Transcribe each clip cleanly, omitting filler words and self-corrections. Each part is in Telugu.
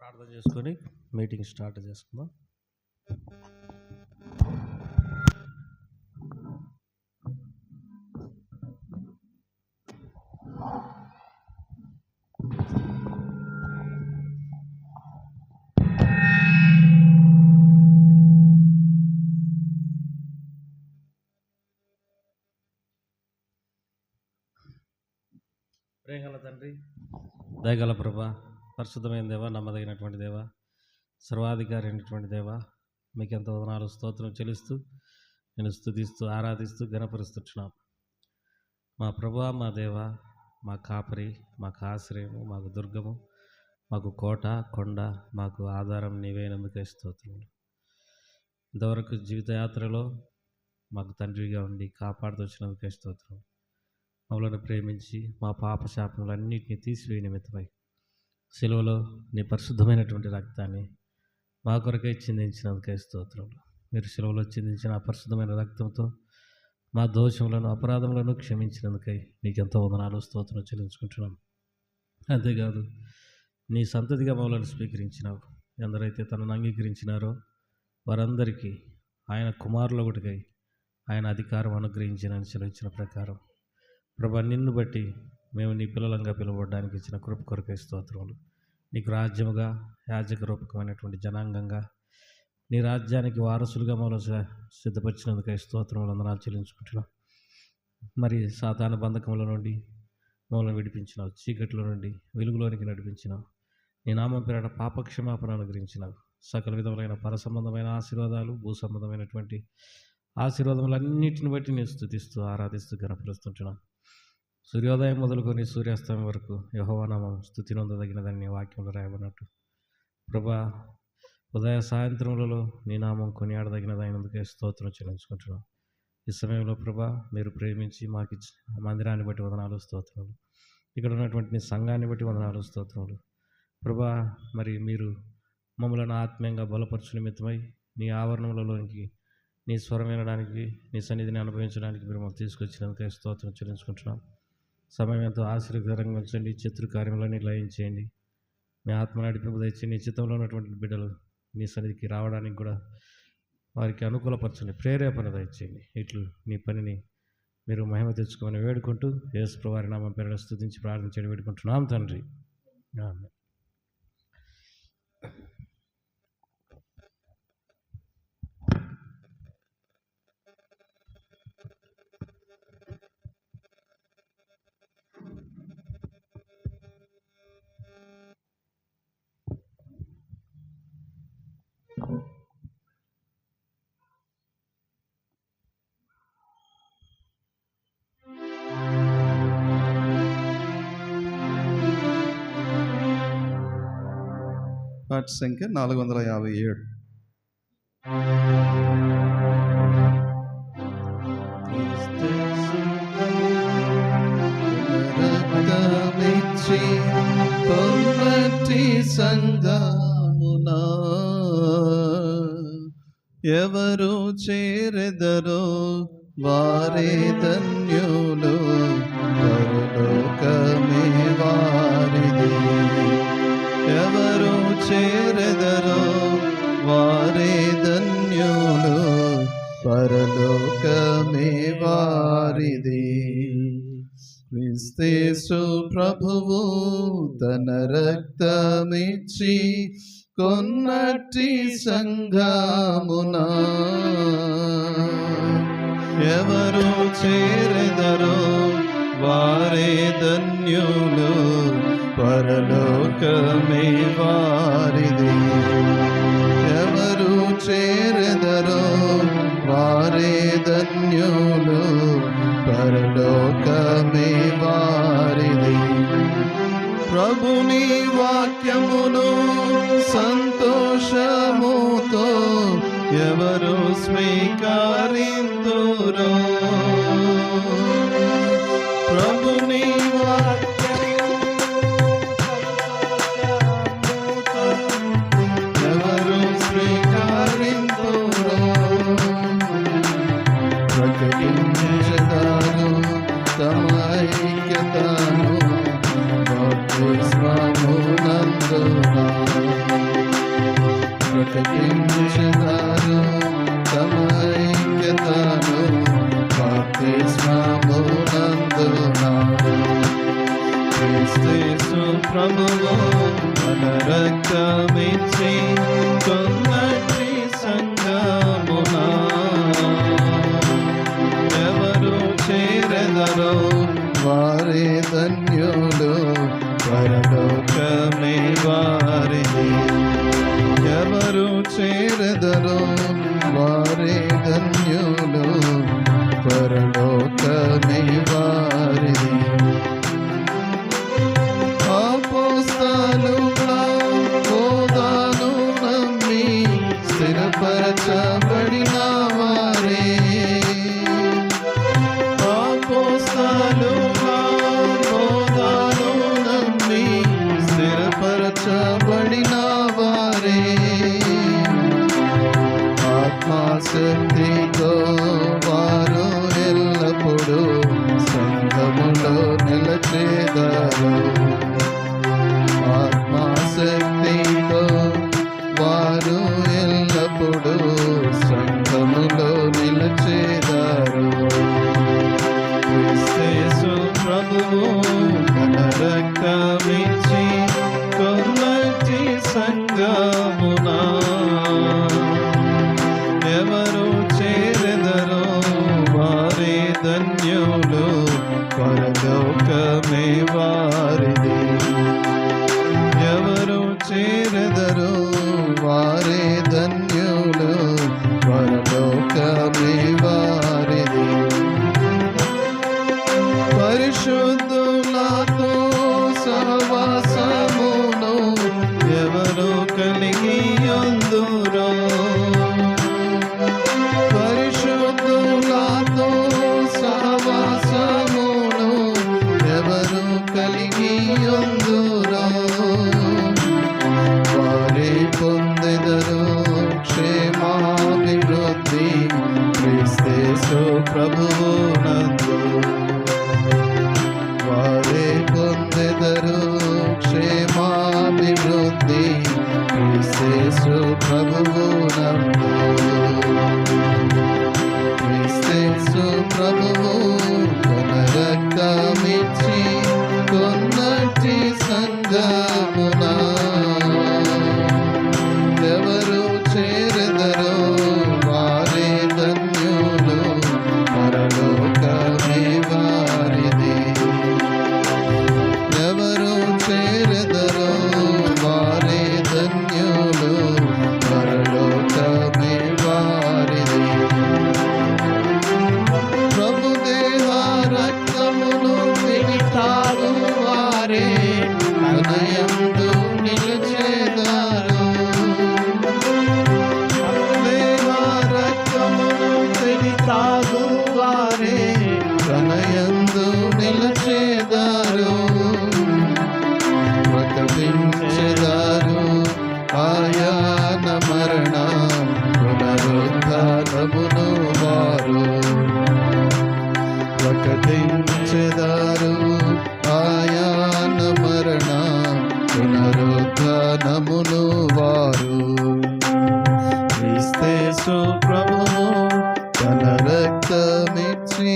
ప్రార్థన చేసుకొని మీటింగ్ స్టార్ట్ చేసుకుందాం. ప్రేమగల తండ్రి, దయగల ప్రభా, పరిశుద్ధమైన దేవ, నమ్మదగినటువంటి దేవ, సర్వాధికారి అయినటువంటి దేవ, మీకు ఎంతో వందనాలు స్తోత్రం చెల్లిస్తూ నేను స్తుతిస్తూ ఆరాధిస్తూ ఘనపరుస్తున్నాం. మా ప్రభా, మా దేవ, మా కాపరి, మాకు ఆశ్రయము, మాకు దుర్గము, మాకు కోట కొండ, మాకు ఆధారం నీవైనందుకే స్తోత్రములు. ఇంతవరకు జీవితయాత్రలో మాకు తండ్రిగా ఉండి కాపాడుతూ వచ్చినందుకే స్తోత్రం. మమ్మల్ని ప్రేమించి మా పాప శాపములన్నింటినీ తీసివేయ నిమిత్తమై శిలువలో నీ పరిశుద్ధమైనటువంటి రక్తాన్ని మా కొరకై చిందించినందుకే స్తోత్రములు. మీరు శిలువలో చిందించిన ఆ పరిశుద్ధమైన రక్తంతో మా దోషములను అపరాధములను క్షమించినందుకై నీకెంతో వందనాలు స్తోత్రం చెల్లించుకుంటున్నాం. అంతేకాదు నీ సంతతిగా మమ్మల్ని స్వీకరించినావు. ఎందరైతే తనను అంగీకరించినారో వారందరికీ ఆయన కుమారుల ఒకటికై ఆయన అధికారం అనుగ్రహించినని సెలవిచ్చిన ప్రకారం ప్రభా, నిన్ను బట్టి మేము నీ పిల్లలంగా పిలువడానికి ఇచ్చిన కృప కొరకై స్తోత్రములు. నీకు రాజ్యముగా యాజక రూపకమైనటువంటి జనాంగంగా నీ రాజ్యానికి వారసులుగా మమ్మల్ని సిద్ధపరిచినందుకై స్తోత్రములు వందనాలు చెల్లించుకుంటున్నాం. మరి సాతాను బంధకముల నుండి మమ్మల్ని విడిపించినావు, చీకట్లో నుండి వెలుగులోనికి నడిపించినావు, నీ నామం పేరట పాపక్షమాపణ అనుగ్రహించినావు. సకల విధములైన పరసంబంధమైన ఆశీర్వాదాలు, భూ సంబంధమైనటువంటి ఆశీర్వాదములన్నిటిని బట్టి నేను స్తుతిస్తూ ఆరాధిస్తూ ఘనపరుస్తుంటున్నాం. సూర్యోదయం మొదలుకొని సూర్యాస్తమయం వరకు యెహోవా నామం స్తుతి నొందదగినదని నీ వాక్యంలో రాయబడినట్టు ప్రభా, ఉదయ సాయంత్రములలో నీ నామం కొనియాడదగినదైనందుకే స్తోత్రం చెల్లించుకుంటున్నాం. ఈ సమయంలో ప్రభా, మీరు ప్రేమించి మాకు ఇచ్చిన మందిరాన్ని బట్టి వందనాలు స్తోత్రములు. ఇక్కడ ఉన్నటువంటి నీ సంఘాన్ని బట్టి వందనాలు స్తోత్రములు. ప్రభా, మరి మీరు మమ్మల్ని ఆత్మీయంగా బలపరచు నిమిత్తమై నీ ఆవరణములలోనికి నీ స్వరం వినడానికి, నీ సన్నిధిని అనుభవించడానికి మీరు మాకు తీసుకొచ్చినందుకే స్తోత్రం చెల్లించుకుంటున్నాం. సమయం ఎంతో ఆశీర్వదకరంగా ఉంచండి. శత్రు కార్యములని లయించేయండి. మీ ఆత్మ నడిపింపు తెచ్చి నీ చిత్తంలో ఉన్నటువంటి బిడ్డలు నీ సన్నిధికి రావడానికి కూడా వారికి అనుకూలపరచండి, ప్రేరేపణ దయచేయండి. ఇట్లు నీ పనిని మీరు మహిమ తెచ్చుకోమని వేడుకుంటూ యేసు ప్రభువారి నామం పేరిట స్తుతించి ప్రార్థించండి వేడుకుంటున్నాం తండ్రి, ఆమేన్. పాట సంఖ్య 457. రక్తమిచ్చి కొన్నటి సంగమునా ఎవరు చేరెదరో వారే ధన్యులు, పరలోకమే వారిది. ఎవరు చేరెదరో వారే ధన్యులు, పరలోకమే వారిది. క్రీస్తు ప్రభువు తన రక్తమిచ్చి కొన్నటి సంఘమునా ఎవరు చేరెదరో వారే ధన్యులు, పరలోకమే వారిది. ఎవరు చేరెదరో వారే ధన్యులు, పరలోకమే వారిది. ప్రభుని వాక్యమును సంతోషముతో ఎవరు స్వీకరింతురో, ప్రభుని ఎవరు స్వీకరింతురో, ప్రకటించెదరు తమ ఐక్యతను బప్తిస్మమునందున. ప్రకటించెదరు తమ ఐక్యతను బాప్తిస్మమునందున. క్రీస్తు ప్రభువు మన రక్తమిచ్చి కొన్నటి సంగమున ఎవరు చేరెదరో వారే ధన్యులు, పరలోకమే వారిది. ఎవరు చేరెదరో వారే ధన్యులు, పరలోకమే వారిది. అపోస్తలుల బోధను నమ్మి స్థిరపరచబడిన వారే, అపోస్తలుల బోధను నమ్మి స్థిరపరచబడిన వారే, ఆత్మశక్తితో వారు ఎల్లప్పుడూ సంఘములో నిలచేదారు. ఆత్మశక్తితో వారు ఎల్లప్పుడూ సంఘములో నిలచేదారు. క్రీస్తు ప్రభువు తన రక్తమిచ్చి కొన్నటి సంగమున ఎవరు చేరెదరో వారే ధన్యులు, పరలోకమే వారిది. ఎవరు చేరెదరో వారే ధన్యులు, పరలోకమే వారిది. పరిశుద్ధులతో సహవాసమును ఎవరు కలిగి ఉందురో, పరిశుద్ధులతో సహవాసమును ఎవరు కలిగి ఉందురో వారే పొందెదరు క్షేమాభివృద్ధి క్రీస్తు ప్రభువునందు. వారే పొందెదరు క్షేమాభివృద్ధి క్రీస్తు ప్రభువునందు. క్రీస్తు ప్రభువు తన రక్తమిచ్చి కొన్నటి సంగమున ఎవరు చేరెదరో వారే ధన్యులు, పరలోకమే వారిది. ఎవరు చేరెదరో వారే ధన్యులు, పరలోకమే వారిది. ప్రభు దేహ రక్తమును వినితారు వారే తనయందు నిలిచేదారు. దేహ రక్తమును వినితారు వారే తనయందు నిలిచేదారు. ప్రకటించెదారు ఆయన మరణ పునరుద్ధానమును వారు. ప్రకటించెదారు ఆయన మరణ పునరుద్ధానమును వారు. క్రీస్తు ప్రభువు తన రక్తమిచ్చి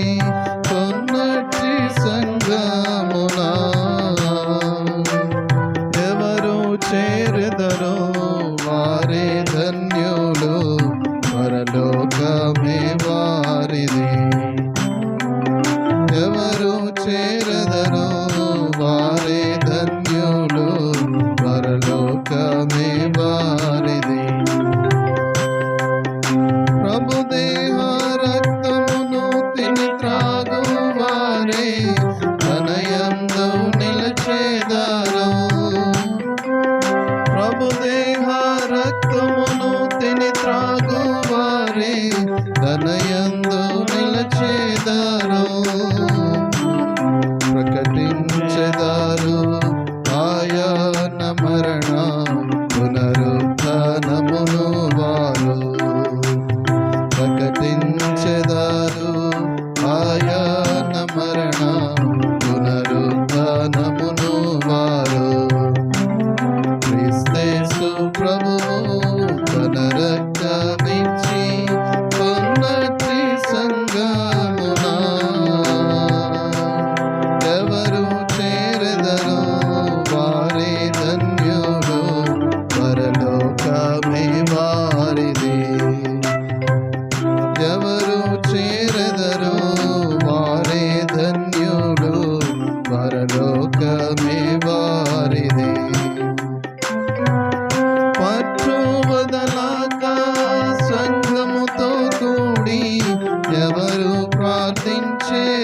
కొన్నటి సంగమున ఎవరు చేరెదరో వారే ధన్యులు, పరలోకమే వారిది. ఎవరు చే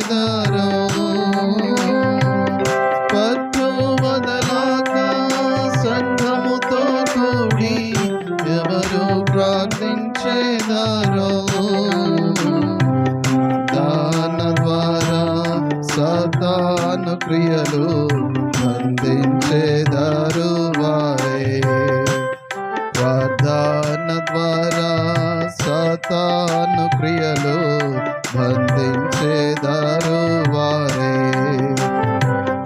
చేరెదరు పట్టు వదలాక సంఘముతో కూడి ఎవరు ప్రార్థించేదారో దాన ద్వారా సాతాను క్రియలు బంధించేదారు వారే ప్రార్థన ద్వారా సాతాను క్రియలు బంధించేదారు వారే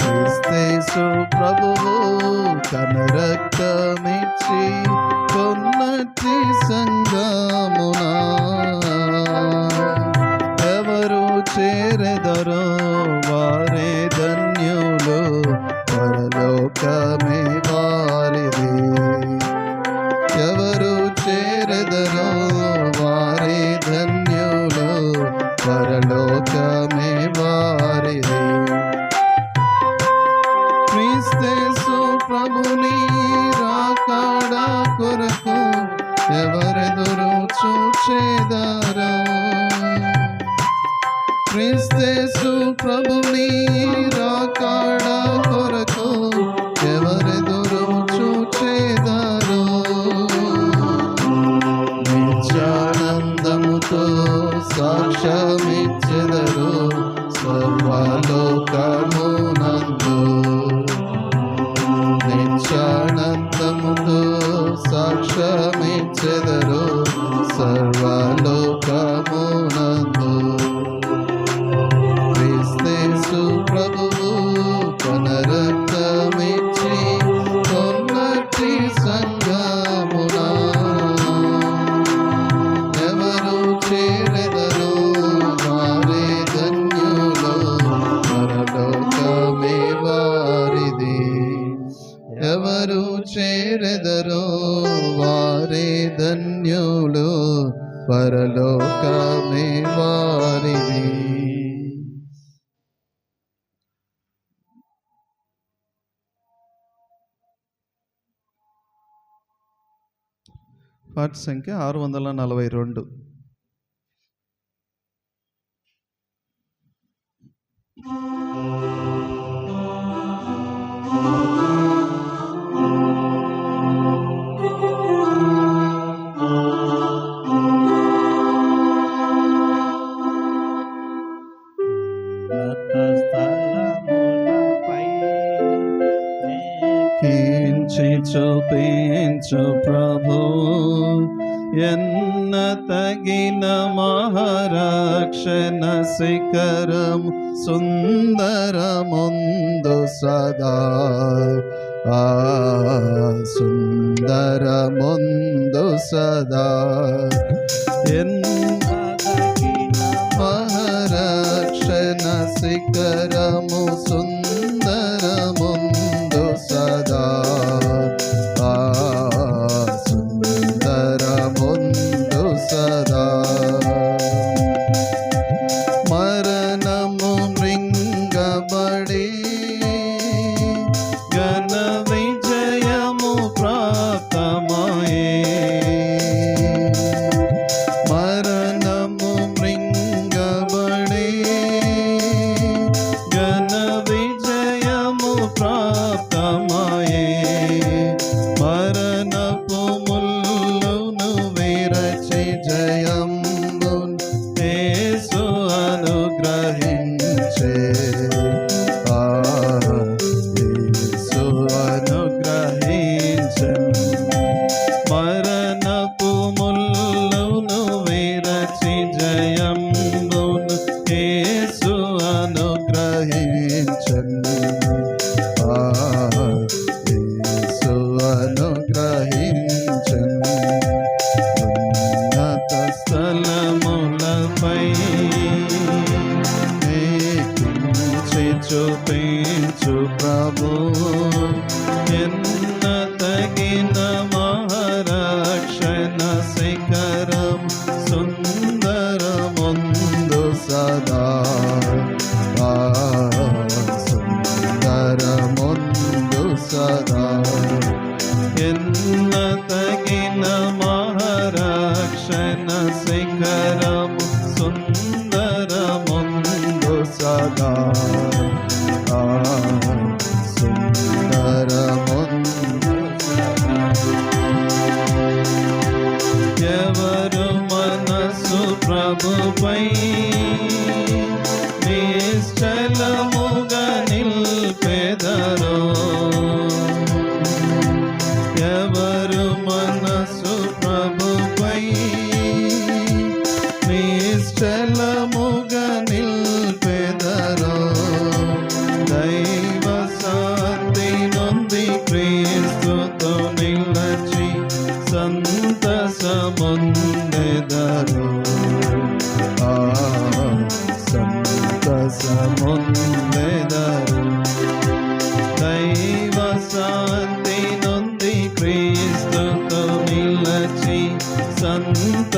క్రీస్తు ప్రభువు తన రక్తమిచ్చి కొన్నటి సంగమునా ఎవరు చేరెదరో వారే ధన్యులు పరలోకమే వారిది ఎవరు చేరెదరో వారే ధన్యులు పరలోకమే వారిది క్రీస్తు ప్రభుని రాకడ కొరకు ఎవరెదురు చూచేదారో క్రీస్తు ప్రభుని రాకడ కొరకు ఎవరెదురు చూచేదారో నిత్యానందముతో సాక్ష్యమిచ్చెదరు సర్వలోకమునందు నిత్యానందముతో సాక్ష్యమిచ్చెదరు సర్వలోకమునందు క్రీస్తు ప్రభువు తన రక్తమిచ్చి కొన్నటి సంగమునా ఎవరు చేరెదరో వారే ధన్యులు పరలోకమే వారిది ఎవరు చేరెదరో వారే ధన్యులు పరలోకమే వారిది. పాట సంఖ్య 642. చూపించు ప్రభు ఎన్న తగిన మహారక్షణ శిఖరం సుందరముందు సదా సుందరముందు సదా ఎన్న తగిన మహారక్షణ శిఖరము సుందరముందు సదా సుందరముందు సదా మరణము మృంగబడి ఘన విజయము ప్రాప్తమయే మరణము మృంగబడి ఘన విజయము ప్రాప్తమయే మరణపు ముల్లును విరచి జయంబు యేసు అనుగ్రహించే యేసు అనుగ్రహించే మరణపు ముల్లును విరచి జయంబును యేసు అనుగ్రహించే యేసు అనుగ్రహించన్ ఉన్నత స్థలములపై ఎక్కించి చూపించు ప్రభు ఎన్న తగిన మహారక్షణ శిఖరం సుందరముందు సదా సుందరముందు సదా ఎన్న తగిన మహారక్షణ శిఖరం సుందరముందు సదా సదా సుందరముందు ఎవరు మనసు ప్రభుపై నిశ్చలముగా నిల్పెదరో ఎవరు మనసు ప్రభుపై నిశ్చలముగా నిల్పెదరో దైవ శాంతి నొంది క్రీస్తుతో నిలచి సంతసముందెదరు సంతసముందెదరు దైవ శాంతి నొంది క్రీస్తుతో నిలచి సంతసముందెదరు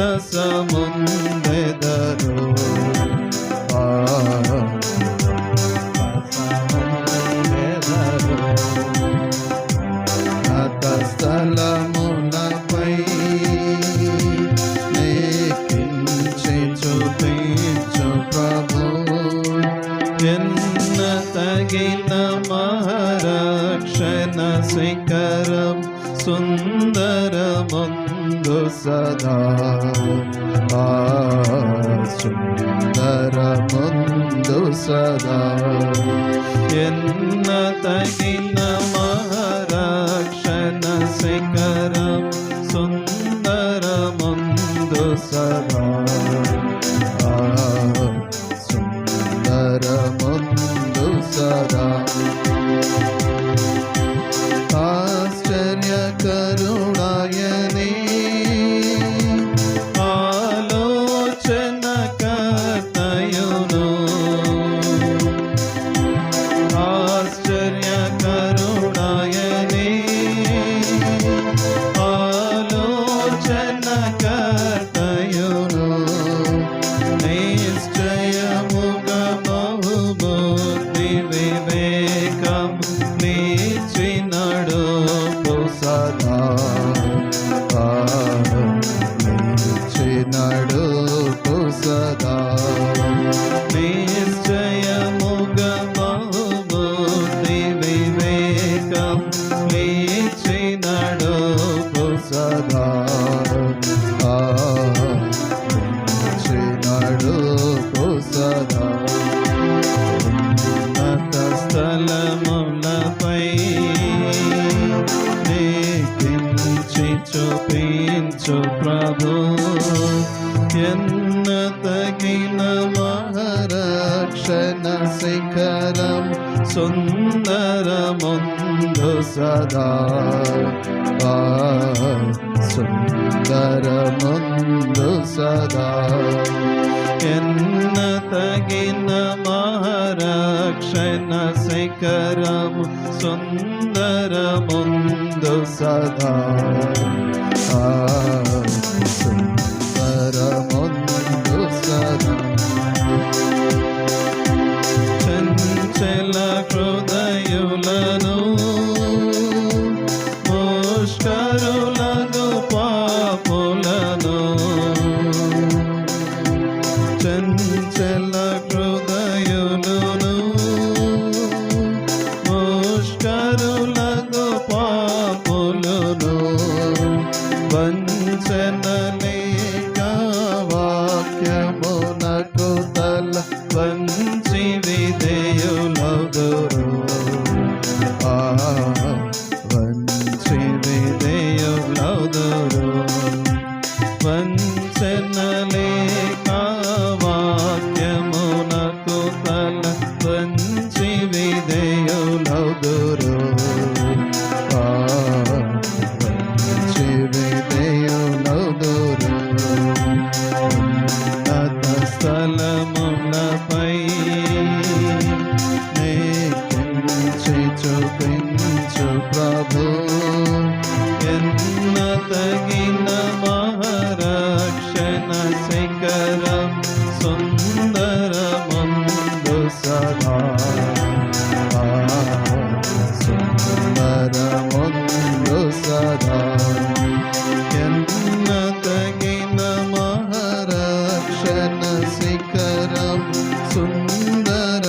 స్థలములపై నేకించి చూపించు ప్రభు ఎన్న తగిన మహారక్షణ శిఖరం సుందరముందు సదా సుందరముందు సదా ఎన్న తగిన మహారక్షణ శిఖరం సుందరముందు సదా సుందరముందు సదా ఆశ్చర్యకరుణాయనే ఆలోచనకర్తయును ఆశ్చర్యకరుణాయనే ఆలోచనకర్తయును నిశ్చయముగా బహుబుద్ధి వివేకం నిచ్చినడు సదా నిచ్చినడు సదా నిశ్చయముగా బహుబుద్ధి వివేకం నిచ్చినడు సదా నిచ్చినడు సదా ఉన్నత స్థలములపై నేకించి చూపించు ప్రభు ఎన్న తగిన మహారక్షణ శిఖరం సుందరముందు సదా సుందరముందు సదా ఎన్న తగిన మహారక్షణ శిఖరం సుందరముందు సదా సుందరముందు సదా చంచల హృదయులను ముష్కరులను పాపులను చంచల హృదయులను ముష్కరులకు పాపులను వంచనలేక వాక్యమునకు తల వంచి విధేయులగురు వంచి విధేయులగురు వంచనలేక వాక్యమునకు తల వంచి విధేయులగురు వంచి విధేయులగురు ఉన్నత స్థలములపై నేకించి చూపించు ప్రభు ఎన్న తగిన మహారక్షణ శిఖరం సుందరముందు సదా సుందరముందు సదా ఎన్న తగిన మహారక్షణ శిఖరం సుందర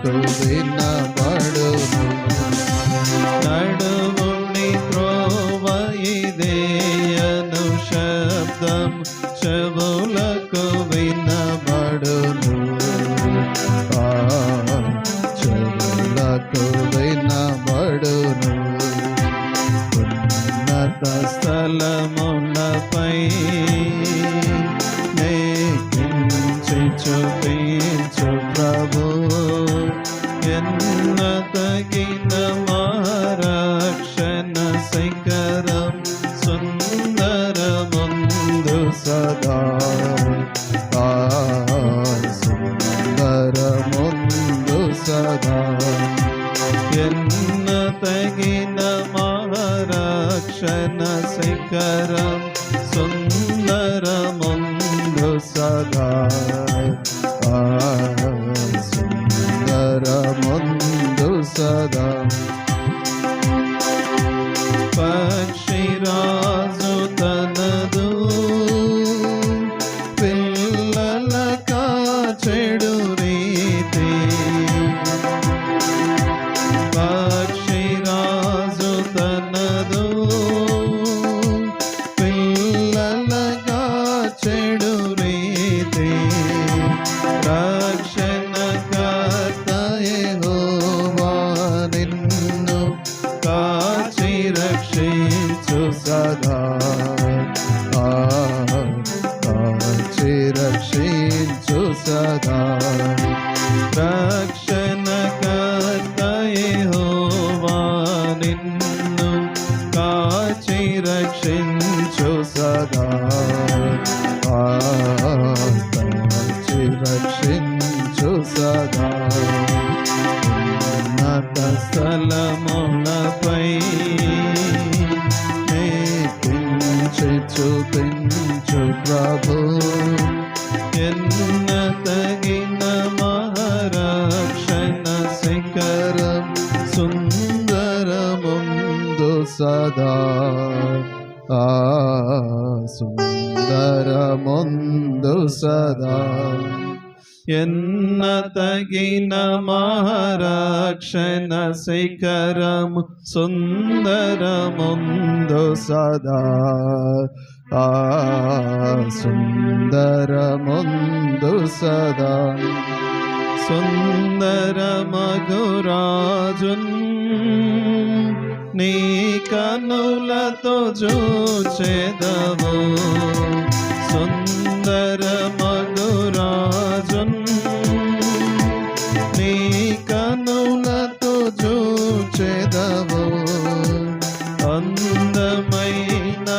చెవులకు వినబడును. నడుముని త్రోవ ఇదేయను శబ్దం చెవులకు వినబడును. చెవులకు వినబడును. ఉన్నత స్థలములపై నేకించి చూపించు ప్రభు ఎన్నతగిన రక్షణ శిఖరం సుందరముందు సదా. సుందరముందు సదా ఎన్నతగిన రక్షణ శిఖరం సుందరముందు సదా. సుందరముందు సదా. పక్షిరాజు తనదు పిల్లల కాచెడు రీతి. పక్షిరాజు తనదు పిల్లల కాచెడు రీతి. రక్షణకర్త యెహోవా నిన్ను కాచి రక్షించు సదా. కాచి రక్షించు సదా. రక్షణకర్త యెహోవా నిన్ను కాచి రక్షించు సదా. కాచి రక్షించు సదా. ఉన్నత స్థలములపై నేకించి చూపించు ప్రభు ఎన్నతగిన రక్షణ శిఖరం సుందరముందు సదా. సుందరముందు సదా ఎన్నతగిన రక్షణ శిఖరము సుందరముందు సదా. సుందరముందు సదా. సుందరమగురాజున్ నీ కనులతో చూచెదవు. సుందరమగురాజున్ నీ కనులతో చూచెదవు. అందమైన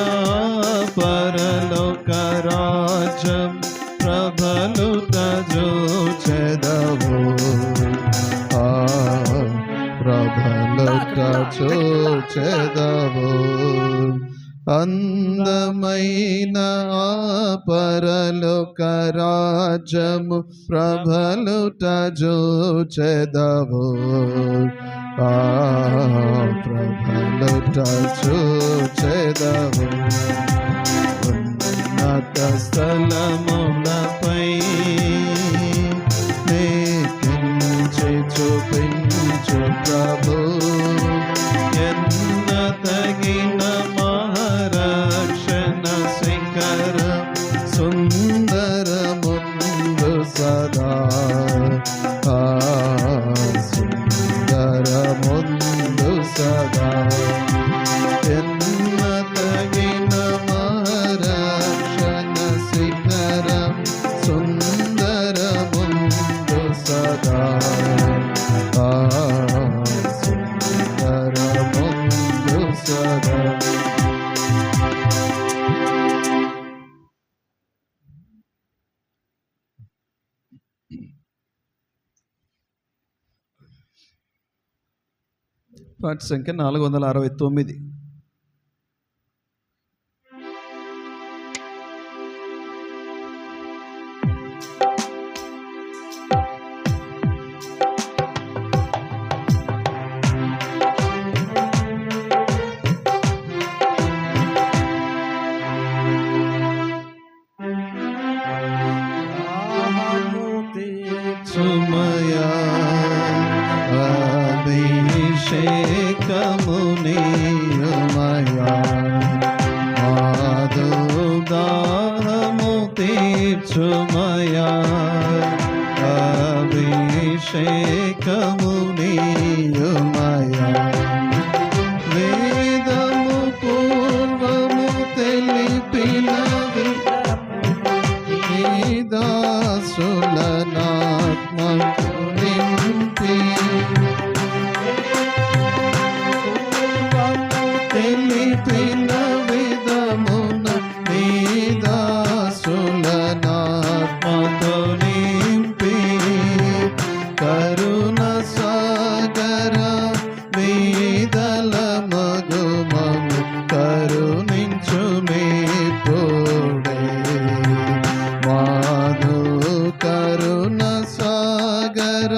పరలోక రాజ్యం ప్రభలుత చూచెదవు. ప్రభలుత చూచెదవు. అందమైన పరలోక రాజ్యము ప్రభలుట చూచెదవు. ప్రభలుట చూచెదవు. ఉన్నత స్థలములపై నేకించి చూపించు ప్రభు ఎన్నతగిన రక్షణ శిఖరం సుందరముందు సదా. సుందరముందు సదా ఎన్నతగిన రక్షణ శిఖరం సుందరముందు సదా. సుందరముందు సదా. పాట సంఖ్య 469. సుమయా నీయుమయా మాదు దాహము తీర్చుమయా అభిషేకము నీయుమయా వేదము పూర్వము తెలిపినవి నీ దాసులనాత్మకు నింపి తెలిపిన విధమున నీ దాసులనాత్మతో నింపి కరుణ సాగర వీదల మగుమము కరుణించుమే తోడే మాధు కరుణ సాగర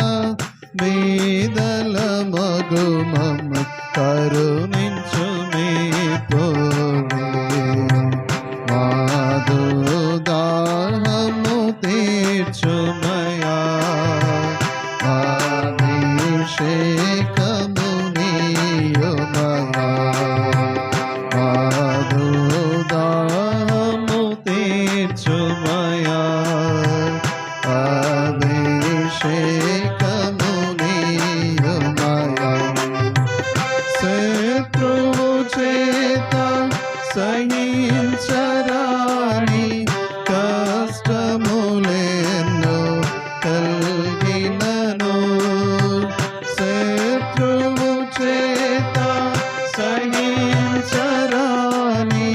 వీదల మగుమము కరుణించుమే తోడే మాధు దాహము తీర్చుమయా అభిషేకము నీయుమయా మాధు దాహము తీర్చుమయా అభిషేకము నీయుమయా శత్రువు చేత సహించరాని కష్టములెన్నో కలిగినను శత్రువు చేత సహించరాని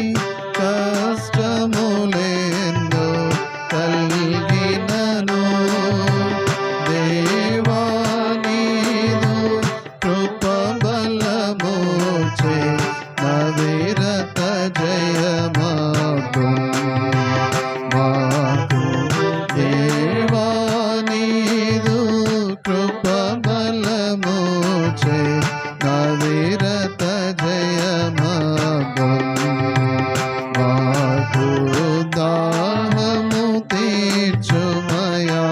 కష్టములెన్నో కలిగినను దేవా నీదు కృప బలముచే నవిరత జయమాకు మాకు దేవా నీదు కృప బలముచే నవిరత జయమాకు మాకు దాహము తీర్చుమయా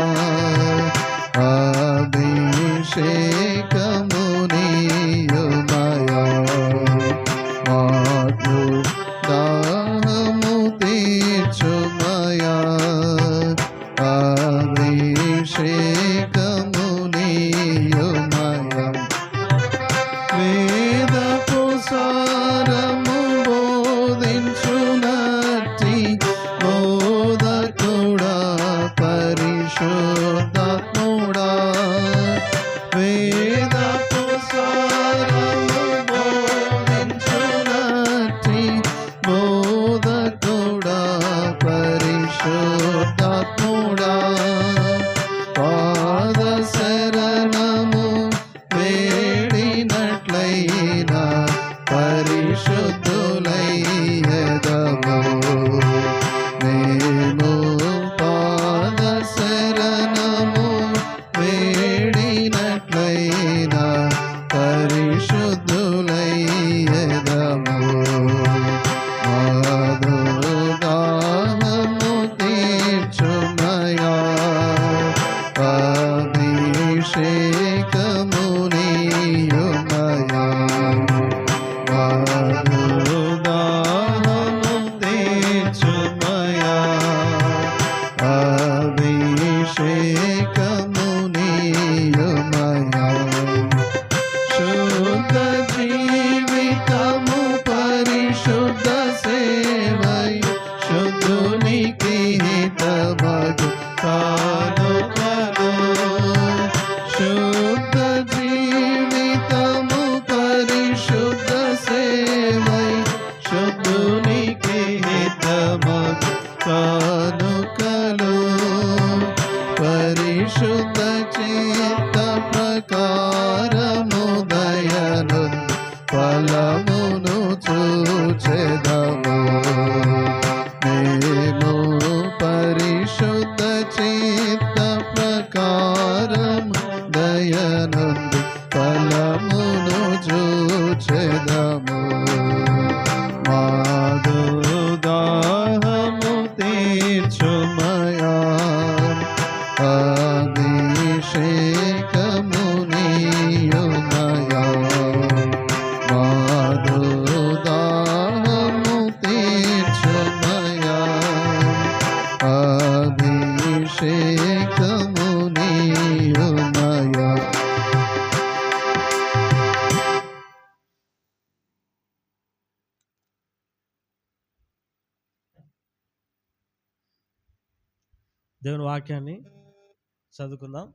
అభిషేకము నీయుమయా మాకు దాహము తీర్చుమయా అభిషేకము నీయుమయా వేదపు సారము బోధించునట్టి బోధకుడా పరిశుద్ధాత్ముడా వేదపు సారము బోధించునట్టి బోధకుడా పరిశుద్ధాత్ముడా పాద శరణము వేడినట్లయినా పరిశుద్ధులయ్యెదము మేము పాద శరణము వేడినట్లయినా పరిశుద్ధులయ్యెదము మాధు దాహము తీర్చుమయా అభిషేకము నీయుమయా మాధు దాహము తీర్చుమయా అభిషేకము నీయుమయా శుద్ధ జీవితము పరిశుద్ధ సేవై శుద్ధునికి హితమగు కానుకలు శుద్ధ జీవితము పరిశుద్ధ సేవై శుద్ధునికి హితమగు కానుకలు పరిశుద్ధ చిత్త ప్రకారము దయను ఫలమును చూచెదము మేము పరిశుద్ధ చిత్త ప్రకారం దయనందు ఫలమును చూచెదము మాధు దాహము తీర్చుమయా అభిషేకము నీయుమయా దేవుని వాక్యాన్ని చదువుకుందాం.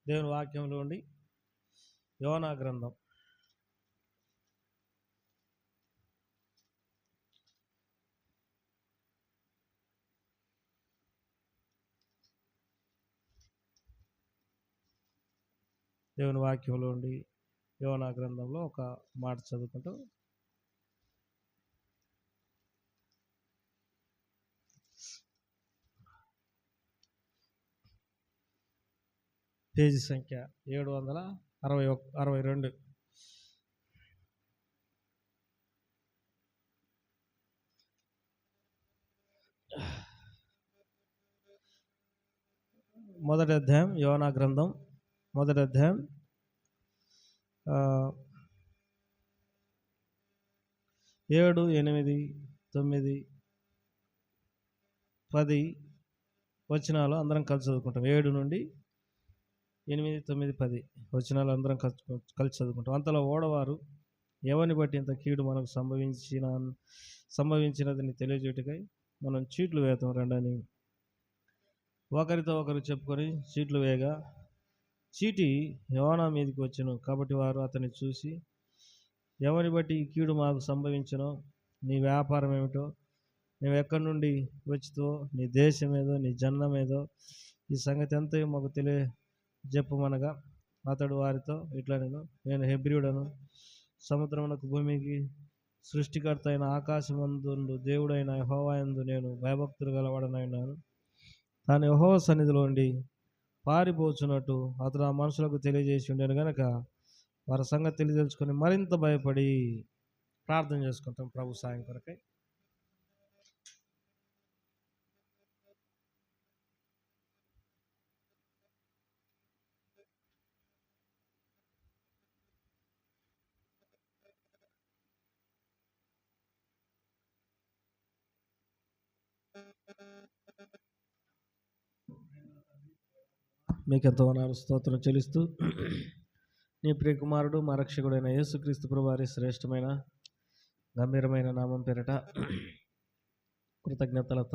దేవుని వాక్యంలో ఉండి యోనా గ్రంథం 'యోనా' ఒక మాట చదువుకుంటూ పేజీ సంఖ్య 762. మొదటి అధ్యాయం, యోనా గ్రంథం మొదటి అధ్యాయం 7, 8, 9, 10 వచనాలు అందరం కలిసి చదువుకుంటాం. 7 నుండి 8, 9, 10 వచనాలు అందరం కలిసి చదువుకుంటాం. అంతలో ఓడవారు ఎవరిని బట్టి ఇంత కీడు మనకు సంభవించినదని తెలియజేయటకై మనం చీట్లు వేద్దాం రండని ఒకరితో ఒకరు చెప్పుకొని చీట్లు వేయగా చీటి యోనా మీదకి వచ్చెను. కాబట్టి వారు అతన్ని చూసి, ఎవరిని బట్టి ఈ కీడు మాకు సంభవించనో, నీ వ్యాపారం ఏమిటో, నువ్వు ఎక్కడి నుండి వచ్చితో, నీ దేశం ఏదో, నీ జన్మం ఏదో, ఈ సంగతి ఎంతో మాకు తెలియజెప్పమనగా అతడు వారితో ఇట్లా, నేను హెబ్రీయుడను, సముద్రమునకు భూమికి సృష్టికర్త అయిన ఆకాశమందు దేవుడైన యెహోవా యందు నేను భయభక్తులు గలవాడనైనాను. తాను యెహోవా సన్నిధిలో ఉండి పారిపోచున్నట్టు అతడు ఆ మనుషులకు తెలియజేసి ఉండేను గనక వారి సంగతి తెలియజేసుకొని మరింత భయపడి ప్రార్థన చేసుకుంటాం ప్రభు సాయం కొరకై. మీకెంతో వందనాలు స్తోత్రం చెల్లిస్తూ నీ ప్రియకుమారుడు మా రక్షకుడైన యేసుక్రీస్తు ప్రభువారి శ్రేష్టమైన గంభీరమైన నామం పేరట కృతజ్ఞతలత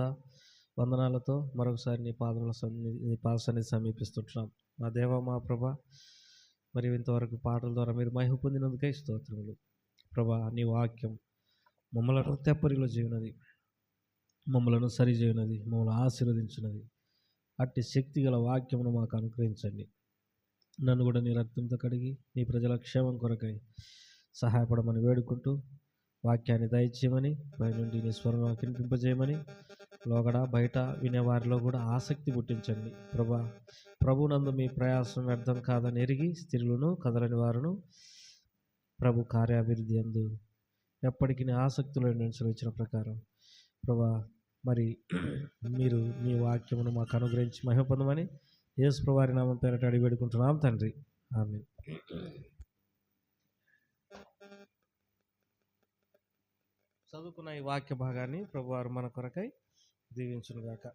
వందనాలతో మరొకసారి నీ పాద సన్నిధి సమీపిస్తుంటున్నాం. మా దేవ, మా ప్రభ, మరి ఇంతవరకు పాటల ద్వారా మీరు మహిమ పొందినందుకై స్తోత్రములు ప్రభా. నీ వాక్యం మమ్మలను తెప్పరిలో చేయనది, మమ్మలను సరిచేయునది, మమ్మల్ని ఆశీర్వదించినది. అట్టి శక్తి గల వాక్యమును మాకు అనుగ్రహించండి. నన్ను కూడా నీ రక్తంతో కడిగి నీ ప్రజల క్షేమం కొరకై సహాయపడమని వేడుకుంటూ వాక్యాన్ని దయచేయమని, పై నుండి నీ స్వరం వినిపింపజేయమని, లోగడ బయట వినేవారిలో కూడా ఆసక్తి పుట్టించండి ప్రభా. ప్రభునందు మీ ప్రయాసం వ్యర్థం కాదని ఎరిగి స్త్రీలను కదలని వారును ప్రభు కార్యాభివృద్ధి అందు ఎప్పటికీ ఆసక్తిలో ఇచ్చిన ప్రకారం ప్రభా, మరి మీరు మీ వాక్యమును మాకు అనుగ్రహించి మహిమ పొందమని యేసు ప్రభువారి నామం పేరట అడిగి వేడుకుంటున్నాం తండ్రి, ఆమేన్. చదువుకున్న ఈ వాక్య భాగాన్ని ప్రభువారు మన కొరకై దీవించునుగాక.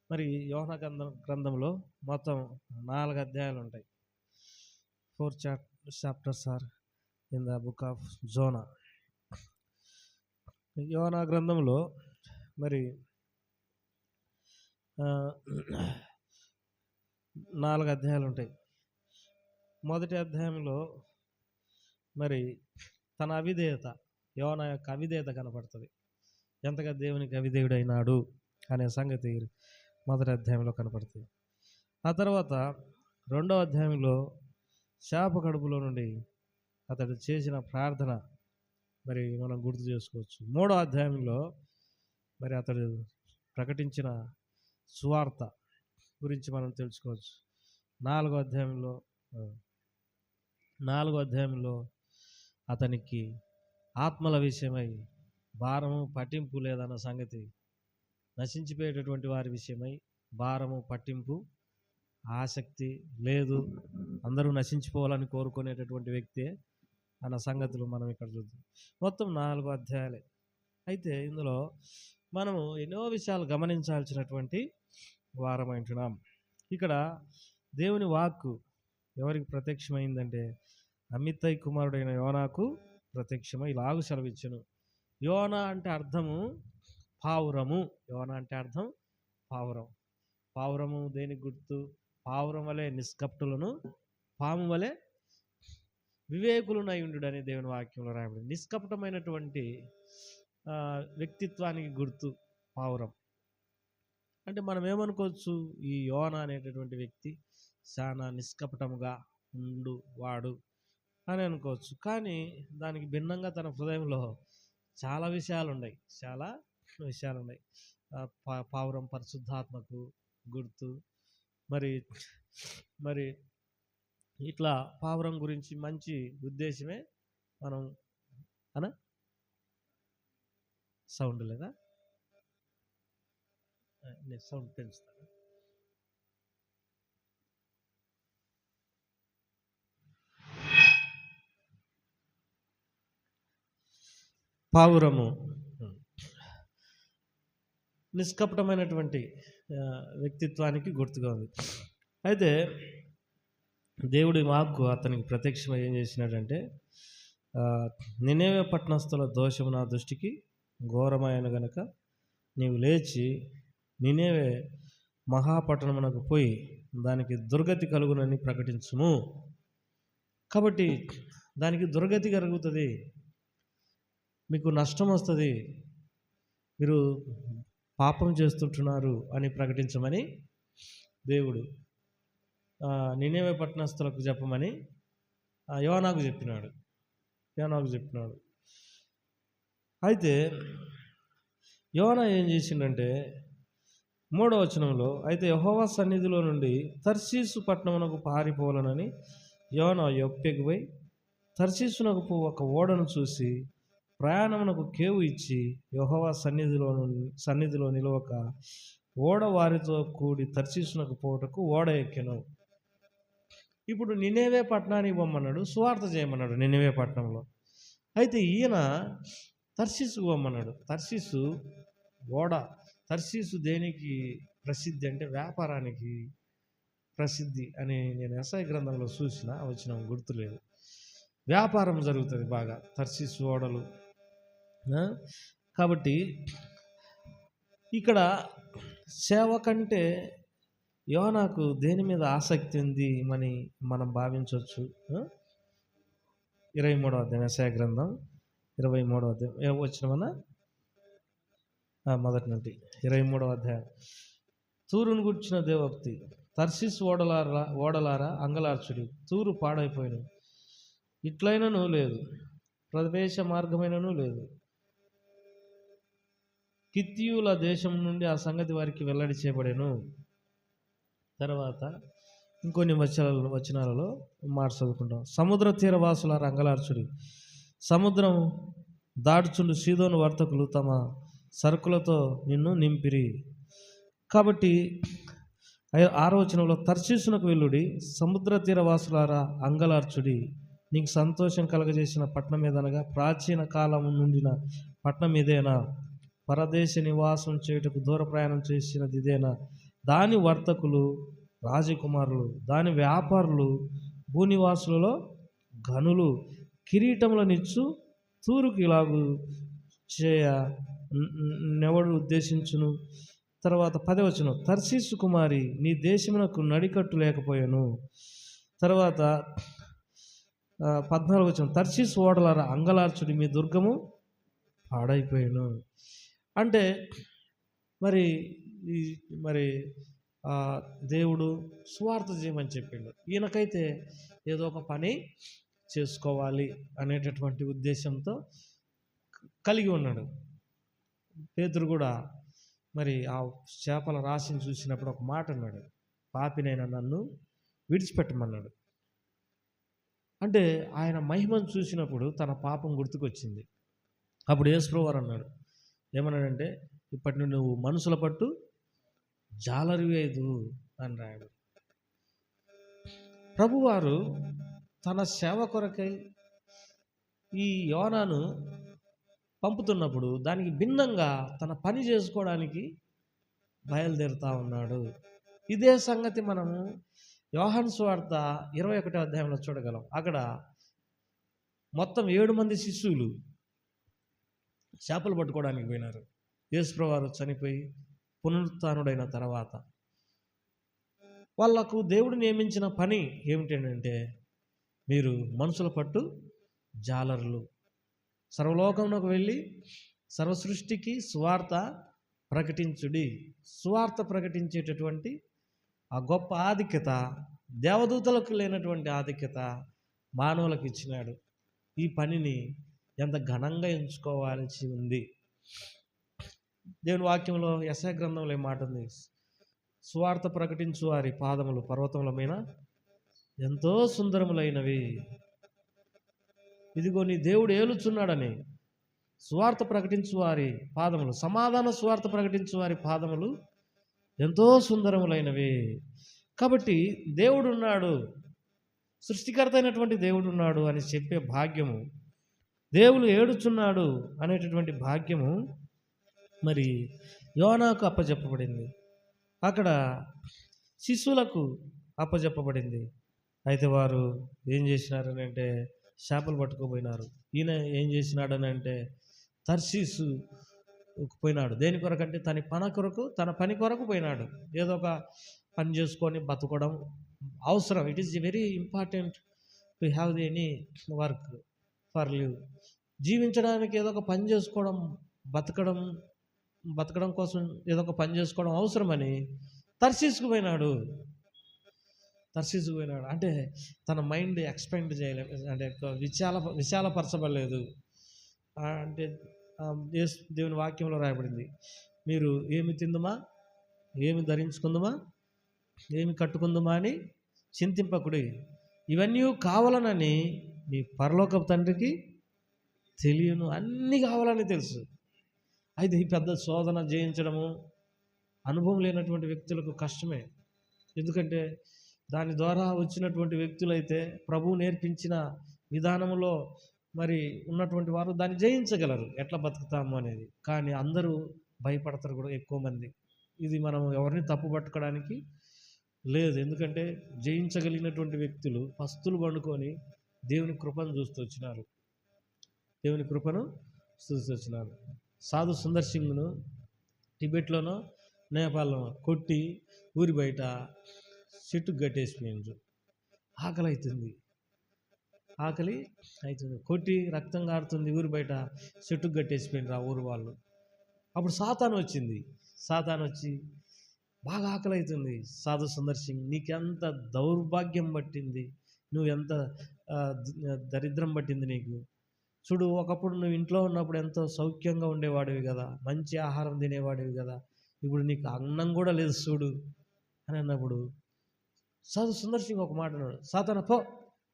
మరి యోనా గ్రంథంలో మొత్తం 4 అధ్యాయాలు ఉంటాయి. 4 chapters are in the book of Jonah. యోనా గ్రంథంలో మరి 4 అధ్యాయాలు ఉంటాయి. మొదటి అధ్యాయంలో మరి తన అవిధేయత, యోనా యొక్క అవిధేయత కనపడుతుంది. ఎంతగా దేవునికి అవిధేయుడైనాడు అనే సంగతి మొదటి అధ్యాయంలో కనపడుతుంది. ఆ తర్వాత 2వ అధ్యాయంలో శాప కడుపులో నుండి అతడు చేసిన ప్రార్థన మరి మనం గుర్తు చేసుకోవచ్చు. 3వ అధ్యాయంలో మరి అతడు ప్రకటించిన సువార్త గురించి మనం తెలుసుకోవచ్చు. 4వ అధ్యాయంలో అతనికి ఆత్మల విషయమై భారము పట్టింపు లేదన్న సంగతి, నశించిపోయేటటువంటి వారి విషయమై భారము పట్టింపు ఆసక్తి లేదు, అందరూ నశించిపోవాలని కోరుకునేటటువంటి వ్యక్తే అన్న సంగతులు మనం ఇక్కడ చూద్దాం. మొత్తం 4 అధ్యాయాలే. అయితే ఇందులో మనము ఎన్నో విషయాలు గమనించాల్సినటువంటి వారమైంటున్నాం. ఇక్కడ దేవుని వాక్కు ఎవరికి ప్రత్యక్షమైందంటే అమిత్తై కుమారుడైన యోనాకు ప్రత్యక్షమై ఇలాగు సెలవిచ్చును. యోనా అంటే అర్థము పావురము. యోనా అంటే అర్థం పావురం. పావురము దేనికి గుర్తు? పావురం వలె నిష్కప్టులను, పాము వలె వివేకులను అయ్యుండు అని దేవుని వాక్యంలో రాయబడింది. నిష్కపటమైనటువంటి వ్యక్తిత్వానికి గుర్తు పావురం. అంటే మనం ఏమనుకోవచ్చు, ఈ యోనా అనేటటువంటి వ్యక్తి చాలా నిష్కపటముగా ఉండు వాడు అని అనుకోవచ్చు. కానీ దానికి భిన్నంగా తన హృదయంలో చాలా విషయాలు ఉన్నాయి. పావురం పరిశుద్ధాత్మకు గుర్తు. మరి ఇట్లా పావురం గురించి మంచి ఉద్దేశమే మనం సౌండ్ లేదా నేను సౌండ్ పెంచుతాను. పావురము నిష్కపటమైనటువంటి వ్యక్తిత్వానికి గుర్తుగా ఉంది. అయితే దేవుడి వాక్కు అతనికి ప్రత్యక్షమై ఏం చేసినాడంటే, నినేవే పట్టణస్థుల దోషము నా దృష్టికి ఘోరమైన గనక నీవు లేచి నినేవే మహాపట్టణమునకు పోయి దానికి దుర్గతి కలుగునని ప్రకటించుము. కాబట్టి దానికి దుర్గతి కలుగుతుంది, మీకు నష్టం వస్తుంది, మీరు పాపం చేస్తుంటున్నారు అని ప్రకటించమని దేవుడు నినేవే పట్టణస్థులకు చెప్పమని యోనాకు చెప్పినాడు. అయితే యోనా ఏం చేసిండంటే 3వ వచనంలో, అయితే యెహోవా సన్నిధిలో నుండి తర్షీసు పట్టణమునకు పారిపోవాలనని యోనా యొప్పెకుపోయి తర్షీసునకు ఒక ఓడను చూసి ప్రయాణమునకు కేవు ఇచ్చి యెహోవా సన్నిధిలో నిలవక ఓడ వారితో కూడి తర్షీసునకు పోవుటకు ఓడ ఎక్కెను. ఇప్పుడు నినేవే పట్టణానికి పొమ్మన్నాడు, సువార్త చేయమన్నాడు నినేవే పట్టణంలో. అయితే ఈయన తర్షీసుకు పొమ్మన్నాడు. తర్షీసు దేనికి ప్రసిద్ధి అంటే వ్యాపారానికి ప్రసిద్ధి అని నేను యెషయా గ్రంథంలో వచ్చిన గుర్తులేదు. వ్యాపారం జరుగుతుంది బాగా తర్షీసు ఓడలు. కాబట్టి ఇక్కడ సేవ కంటే యోనాకు దేని మీద ఆసక్తి ఉంది అని మనం భావించవచ్చు. 23వ అధ్యాయం యెషయా గ్రంథం 23వ అధ్యాయం వచ్చినమన్నా మొదటి నుండి 23వ అధ్యాయం. తూరును గుర్చిన దేవోక్తి. తర్షీసు ఓడలారా అంగలార్చుడి, తూరు పాడైపోయిన, ఇట్లైనను లేదు, ప్రవేశ మార్గమైనను లేదు. కిత్తీయుల దేశం నుండి ఆ సంగతి వారికి వెల్లడి చేయబడెను. తర్వాత ఇంకొన్ని వచనాలలో మాట చదువుకుంటాం. సముద్ర తీరవాసులారా అంగలార్చుడి, సముద్రం దాడుచుండు సీదోను వర్తకులు తమ సరుకులతో నిన్ను నింపిరి. కాబట్టి 6వ వచనంలో, తర్షీసునకు వెళ్ళుడి, సముద్ర తీరవాసులారా అంగలార్చుడి, నీకు సంతోషం కలగజేసిన పట్టణం ఏదనగా ప్రాచీన కాలం నుండిన పట్టణం ఇదేనా, పరదేశ నివాసం చేయుటకు దూర ప్రయాణం చేసినది ఇదేనా, దాని వర్తకులు రాజకుమారులు, దాని వ్యాపారులు భూనివాసులలో ఘనులు, కిరీటములనిచ్చు తూరుకు ఇలాగు చేయ నెవడు ఉద్దేశించును. తర్వాత 10వ వచనం, తర్షీసు కుమారి నీ దేశమునకు నడికట్టు లేకపోయాను. తర్వాత 14వ వచనం, తర్షీసు ఓడలారా అంగలార్చుడి, మీ దుర్గము పాడైపోయాను. అంటే మరి దేవుడు సువార్త చేయమని చెప్పిండు. ఈయనకైతే ఏదో ఒక పని చేసుకోవాలి అనేటటువంటి ఉద్దేశంతో కలిగి ఉన్నాడు. పేతురు కూడా మరి ఆ చేపల రాశిని చూసినప్పుడు ఒక మాట అన్నాడు, పాపినైనా నన్ను విడిచిపెట్టమన్నాడు. అంటే ఆయన మహిమను చూసినప్పుడు తన పాపం గుర్తుకొచ్చింది. అప్పుడు యేసుప్రభువారు అన్నాడు, ఏమన్నాడంటే, ఇప్పటి నుండి నువ్వు మనుషుల పట్టు జాలరివేదు అని రాయడు. ప్రభువారు తన సేవ కొరకై ఈ యోనాను పంపుతున్నప్పుడు దానికి భిన్నంగా తన పని చేసుకోవడానికి బయలుదేరుతా ఉన్నాడు. ఇదే సంగతి మనము యోహాను సువార్త 21వ అధ్యాయంలో చూడగలం. అక్కడ మొత్తం 7 మంది శిష్యులు చేపలు పట్టుకోవడానికి పోయినారు. యేసుప్రభువు వారు చనిపోయి పునరుత్థానుడైన తర్వాత వాళ్లకు దేవుడు నియమించిన పని ఏమిటంటే, మీరు మనుషుల పట్టు జాలరులు, సర్వలోకమునకు వెళ్ళి సర్వ సృష్టికి సువార్త ప్రకటించుడి. సువార్త ప్రకటించేటటువంటి ఆ గొప్ప ఆధిక్యత దేవదూతలకు లేనటువంటి ఆధిక్యత మానవులకు ఇచ్చినాడు. ఈ పనిని ఎంత ఘనంగా ఎంచుకోవాల్సి ఉంది. దేవుని వాక్యంలో యెషయా గ్రంథంలో ఏ మాట ఉంది? సువార్త ప్రకటించు వారి పాదములు పర్వతముల మీద ఎంతో సుందరములైనవి. ఇదిగో నీ దేవుడు ఏలుచున్నాడని సువార్త ప్రకటించు వారి పాదములు, సమాధాన సువార్త ప్రకటించు వారి పాదములు ఎంతో సుందరములైనవి. కాబట్టి దేవుడు ఉన్నాడు, సృష్టికర్త అయినటువంటి దేవుడు ఉన్నాడు అని చెప్పే భాగ్యము, దేవుడు ఏడుచున్నాడు అనేటటువంటి భాగ్యము మరి యోనాకు అప్పచెప్పబడింది, అక్కడ శిశువులకు అప్పచెప్పబడింది. అయితే వారు ఏం చేసినారని అంటే చేపలు పట్టుకోపోయినారు. ఈయన ఏం చేసినాడని అంటే తర్షీసు పోయినాడు. దేని కొరకంటే తన పని కొరకు పోయినాడు. ఏదో ఒక పని చేసుకొని బతకడం అవసరం. It is very important to have any work for live. జీవించడానికి ఏదో ఒక పని చేసుకోవడం, బతకడం కోసం ఏదో ఒక పని చేసుకోవడం అవసరమని తర్షీసుకు పోయినాడు. అంటే తన మైండ్ ఎక్స్పెండ్ చేయలేదు, అంటే విశాలపరచబడలేదు. అంటే దేవుని వాక్యంలో రాయబడింది, మీరు ఏమి తిందుమా, ఏమి ధరించుకుందుమా, ఏమి కట్టుకుందుమా అని చింతింపకుడి, ఇవన్నీ కావాలనని మీ పరలోకపు తండ్రికి తెలియను. అన్నీ కావాలని తెలుసు. అయితే ఈ పెద్ద శోధన జయించడము అనుభవం లేనటువంటి వ్యక్తులకు కష్టమే. ఎందుకంటే దాని ద్వారా వచ్చినటువంటి వ్యక్తులైతే ప్రభువు నేర్పించిన విధానంలో మరి ఉన్నటువంటి వారు దాన్ని జయించగలరు, ఎట్లా బతుకుతాము అనేది. కానీ అందరూ భయపడతారు కూడా, ఎక్కువ మంది. ఇది మనం ఎవరిని తప్పు పట్టుకోవడానికి లేదు. ఎందుకంటే జయించగలిగినటువంటి వ్యక్తులు పస్తులు పండుకొని దేవుని కృపను చూస్తూ వచ్చినారు. సాధు సుందర్ సింగ్ను టిబెట్లోనో నేపాల్లో కొట్టి ఊరి బయట చెట్టుకు కట్టేసిపోయిండ్రు. ఆకలి అవుతుంది, కొట్టి రక్తం కారుతుంది, ఊరి బయట చెట్టుకు కట్టేసిపోయిండ్రు ఆ ఊరు వాళ్ళు. అప్పుడు సాతాను వచ్చి బాగా ఆకలి అవుతుంది, సాధు సుందర్ సింగ్ నీకెంత దౌర్భాగ్యం పట్టింది, నువ్వు ఎంత దరిద్రం పట్టింది నీకు. చూడు, ఒకప్పుడు నువ్వు ఇంట్లో ఉన్నప్పుడు ఎంతో సౌఖ్యంగా ఉండేవాడివి కదా, మంచి ఆహారం తినేవాడివి కదా, ఇప్పుడు నీకు అన్నం కూడా లేదు చూడు అని అన్నప్పుడు సాధు సుందర్ సింగ్ ఒక మాట అన్నాడు, సాతాను పో,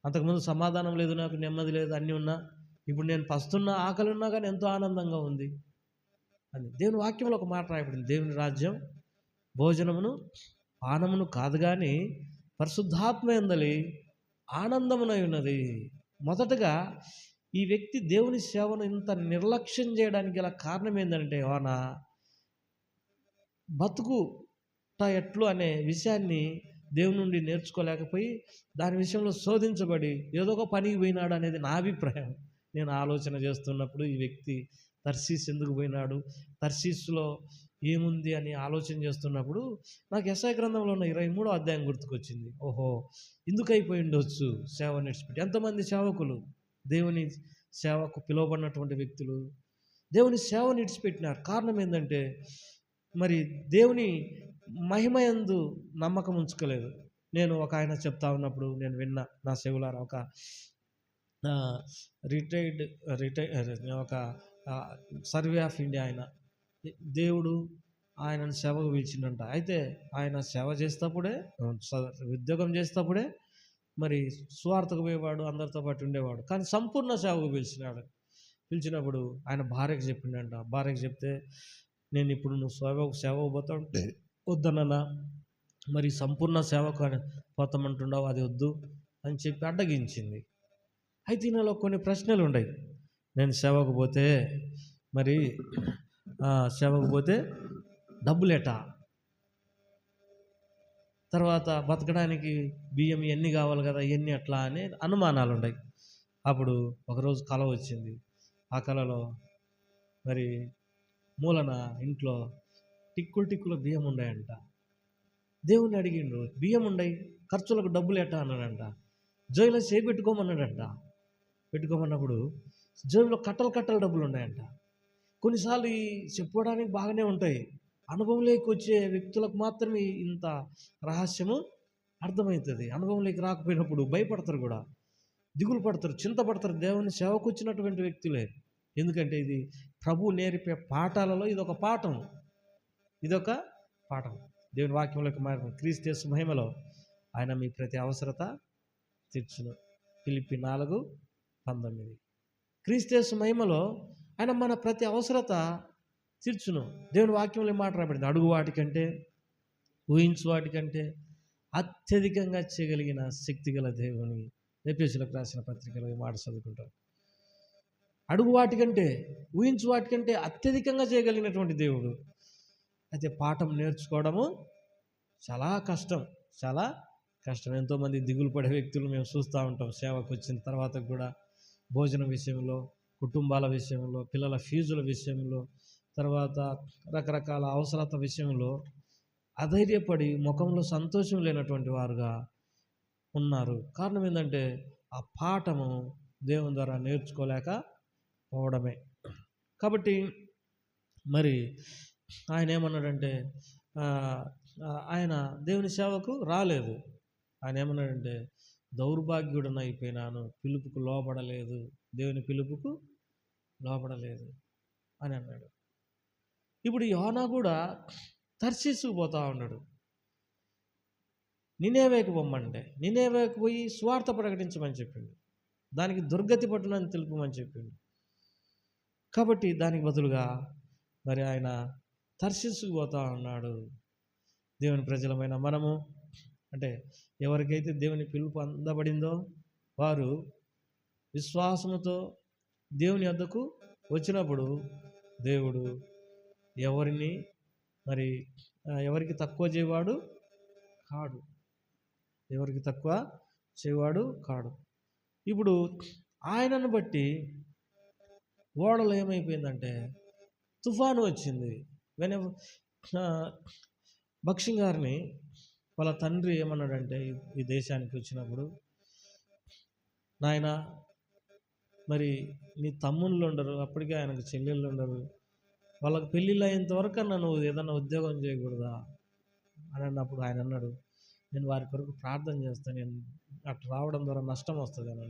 అంతకుముందు సమాధానం లేదు, నాకు నెమ్మది లేదు, అన్నీ ఉన్నా, ఇప్పుడు నేను పస్తున్నా, ఆకలి ఉన్నా కానీ ఎంతో ఆనందంగా ఉంది అని. దేవుని వాక్యంలో ఒక మాట రాయబడింది, దేవుని రాజ్యం భోజనమును పానమును కాదు కానీ పరిశుద్ధాత్మ యందలి ఆనందమునై ఉన్నది. మొదటగా ఈ వ్యక్తి దేవుని సేవను ఇంత నిర్లక్ష్యం చేయడానికి గల కారణం ఏంటంటే, వాన బతుకుట ఎట్లు అనే విషయాన్ని దేవుని నుండి నేర్చుకోలేకపోయి దాని విషయంలో శోధించబడి ఏదో ఒక పనికి పోయినాడు అనేది నా అభిప్రాయం. నేను ఆలోచన చేస్తున్నప్పుడు ఈ వ్యక్తి తర్షీస్ ఎందుకు పోయినాడు, తర్షీస్లో ఏముంది అని ఆలోచన చేస్తున్నప్పుడు నాకు యెషయా గ్రంథంలో ఉన్న 23వ అధ్యాయం గుర్తుకొచ్చింది. ఓహో, ఎందుకు అయిపోయి ఉండొచ్చు సేవ నేర్చుకుంటే. ఎంతమంది సేవకులు, దేవుని సేవకు పిలువబడినటువంటి వ్యక్తులు దేవుని సేవ నిడిచిపెట్టినారు. కారణం ఏంటంటే మరి దేవుని మహిమయందు నమ్మకం ఉంచుకోలేదు. నేను ఒక ఆయన చెప్తా ఉన్నప్పుడు నేను విన్నా నా చెవులారా, ఒక రిటైర్డ్ ఒక సర్వే ఆఫ్ ఇండియా ఆయన, దేవుడు ఆయనను సేవకు పిలిచిండంట. అయితే ఆయన సేవ చేసేటప్పుడే, ఉద్యోగం చేసేటప్పుడే మరి సువార్తకు పోయేవాడు, అందరితో పాటు ఉండేవాడు. కానీ సంపూర్ణ సేవకు పిలిచినప్పుడు ఆయన భార్యకు చెప్పిండంట. భార్యకు చెప్తే, నేను ఇప్పుడు నువ్వు సేవకు పోతా ఉంటే వద్దనన్నా, మరి సంపూర్ణ సేవకు పోతామంటుండవు, అది వద్దు అని చెప్పి అడ్డగించింది. అయితే ఈయనలో కొన్ని ప్రశ్నలు ఉన్నాయి. నేను సేవకు పోతే డబ్బులేటా, తర్వాత బతకడానికి బియ్యం ఎన్ని కావాలి కదా, ఎన్ని అట్లా అనే అనుమానాలు ఉన్నాయి. అప్పుడు ఒకరోజు కల వచ్చింది. ఆ కలలో మరి మూలన ఇంట్లో టిక్కులు బియ్యం ఉన్నాయంట. దేవుణ్ణి అడిగిండు, బియ్యం ఉండయి, ఖర్చులకు డబ్బులు ఎట్టా అన్నాడంట. జోబులో చేయి పెట్టుకోమన్నాడంట. పెట్టుకోమన్నప్పుడు జోబులో కట్టలు డబ్బులు ఉన్నాయంట. కొన్నిసార్లు ఈ చెప్పుకోవడానికి బాగానే ఉంటాయి, అనుభవంలోకి వచ్చే వ్యక్తులకు మాత్రమే ఇంత రహస్యము అర్థమవుతుంది. అనుభవంలోకి రాకపోయినప్పుడు భయపడతారు కూడా, దిగులు పడతారు, చింతపడతారు. దేవుని సేవకు వచ్చినటువంటి వ్యక్తులే. ఎందుకంటే ఇది ప్రభు నేర్పే పాఠాలలో ఇదొక పాఠం. దేవుని వాక్యంలోకి మారిన క్రీస్తు యేసు మహిమలో ఆయన మీ ప్రతి అవసరత తీర్చును. ఫిలిప్పి 4:19. క్రీస్తు యేసు మహిమలో ఆయన మన ప్రతి అవసరత తీర్చును. దేవుని వాక్యంలో మాట రాబడింది, అడుగు వాటికంటే ఊహించు వాటికంటే అత్యధికంగా చేయగలిగిన శక్తి గల దేవుని. ఎఫెసీయులకు రాసిన పత్రికలో ఈ మాట చదువుకుంటాం. అడుగు వాటికంటే ఊహించు వాటికంటే అత్యధికంగా చేయగలిగినటువంటి దేవుడు. అయితే పాఠం నేర్చుకోవడము చాలా కష్టం. ఎంతోమంది దిగులు పడే వ్యక్తులు మేము చూస్తూ ఉంటాం. సేవకు వచ్చిన తర్వాత కూడా భోజనం విషయంలో, కుటుంబాల విషయంలో, పిల్లల ఫీజుల విషయంలో, తర్వాత రకరకాల అవసరత విషయంలో అధైర్యపడి ముఖంలో సంతోషం లేనటువంటి వారుగా ఉన్నారు. కారణం ఏంటంటే ఆ పాఠము దేవుని ద్వారా నేర్చుకోలేక పోవడమే. కాబట్టి మరి ఆయన ఏమన్నాడంటే ఆయన దేవుని సేవకు రాలేదు. ఆయన ఏమన్నాడంటే దౌర్భాగ్యుడన అయిపోయినాను, పిలుపుకు లోబడలేదు, దేవుని పిలుపుకు లోబడలేదు అని అన్నాడు. ఇప్పుడు యోనా కూడా తర్షీసుకు పోతా ఉన్నాడు. నినేవేకు పొమ్మంటే నినేవేకు పోయి స్వార్థ ప్రకటించమని చెప్పిండు. దానికి దుర్గతి పట్టునని తెలుపమని చెప్పిండు. కాబట్టి దానికి బదులుగా మరి ఆయన తర్షీసుకు పోతా ఉన్నాడు. దేవుని ప్రజలమైన మనము అంటే ఎవరికైతే దేవుని పిలుపు అందబడిందో వారు విశ్వాసముతో దేవుని వద్దకు వచ్చినప్పుడు దేవుడు ఎవరికి తక్కువ చేయవాడు కాడు. ఇప్పుడు ఆయనను బట్టి ఓడలో ఏమైపోయిందంటే తుఫాను వచ్చింది. భక్సింగ్ గారిని వాళ్ళ తండ్రి ఏమన్నాడంటే ఈ దేశానికి వచ్చినప్పుడు, నాయన మరి నీ తమ్ముళ్ళు ఉండరు, అప్పటికే ఆయనకు చెల్లెళ్ళు ఉండరు, వాళ్ళకి పెళ్ళిళ్ళు అయ్యేంత వరకు అన్న నువ్వు ఏదన్నా ఉద్యోగం చేయకూడదా అని అన్నప్పుడు ఆయన అన్నాడు, నేను వారి కొరకు ప్రార్థన చేస్తాను, నేను అట్లా రావడం ద్వారా నష్టం వస్తుంది అని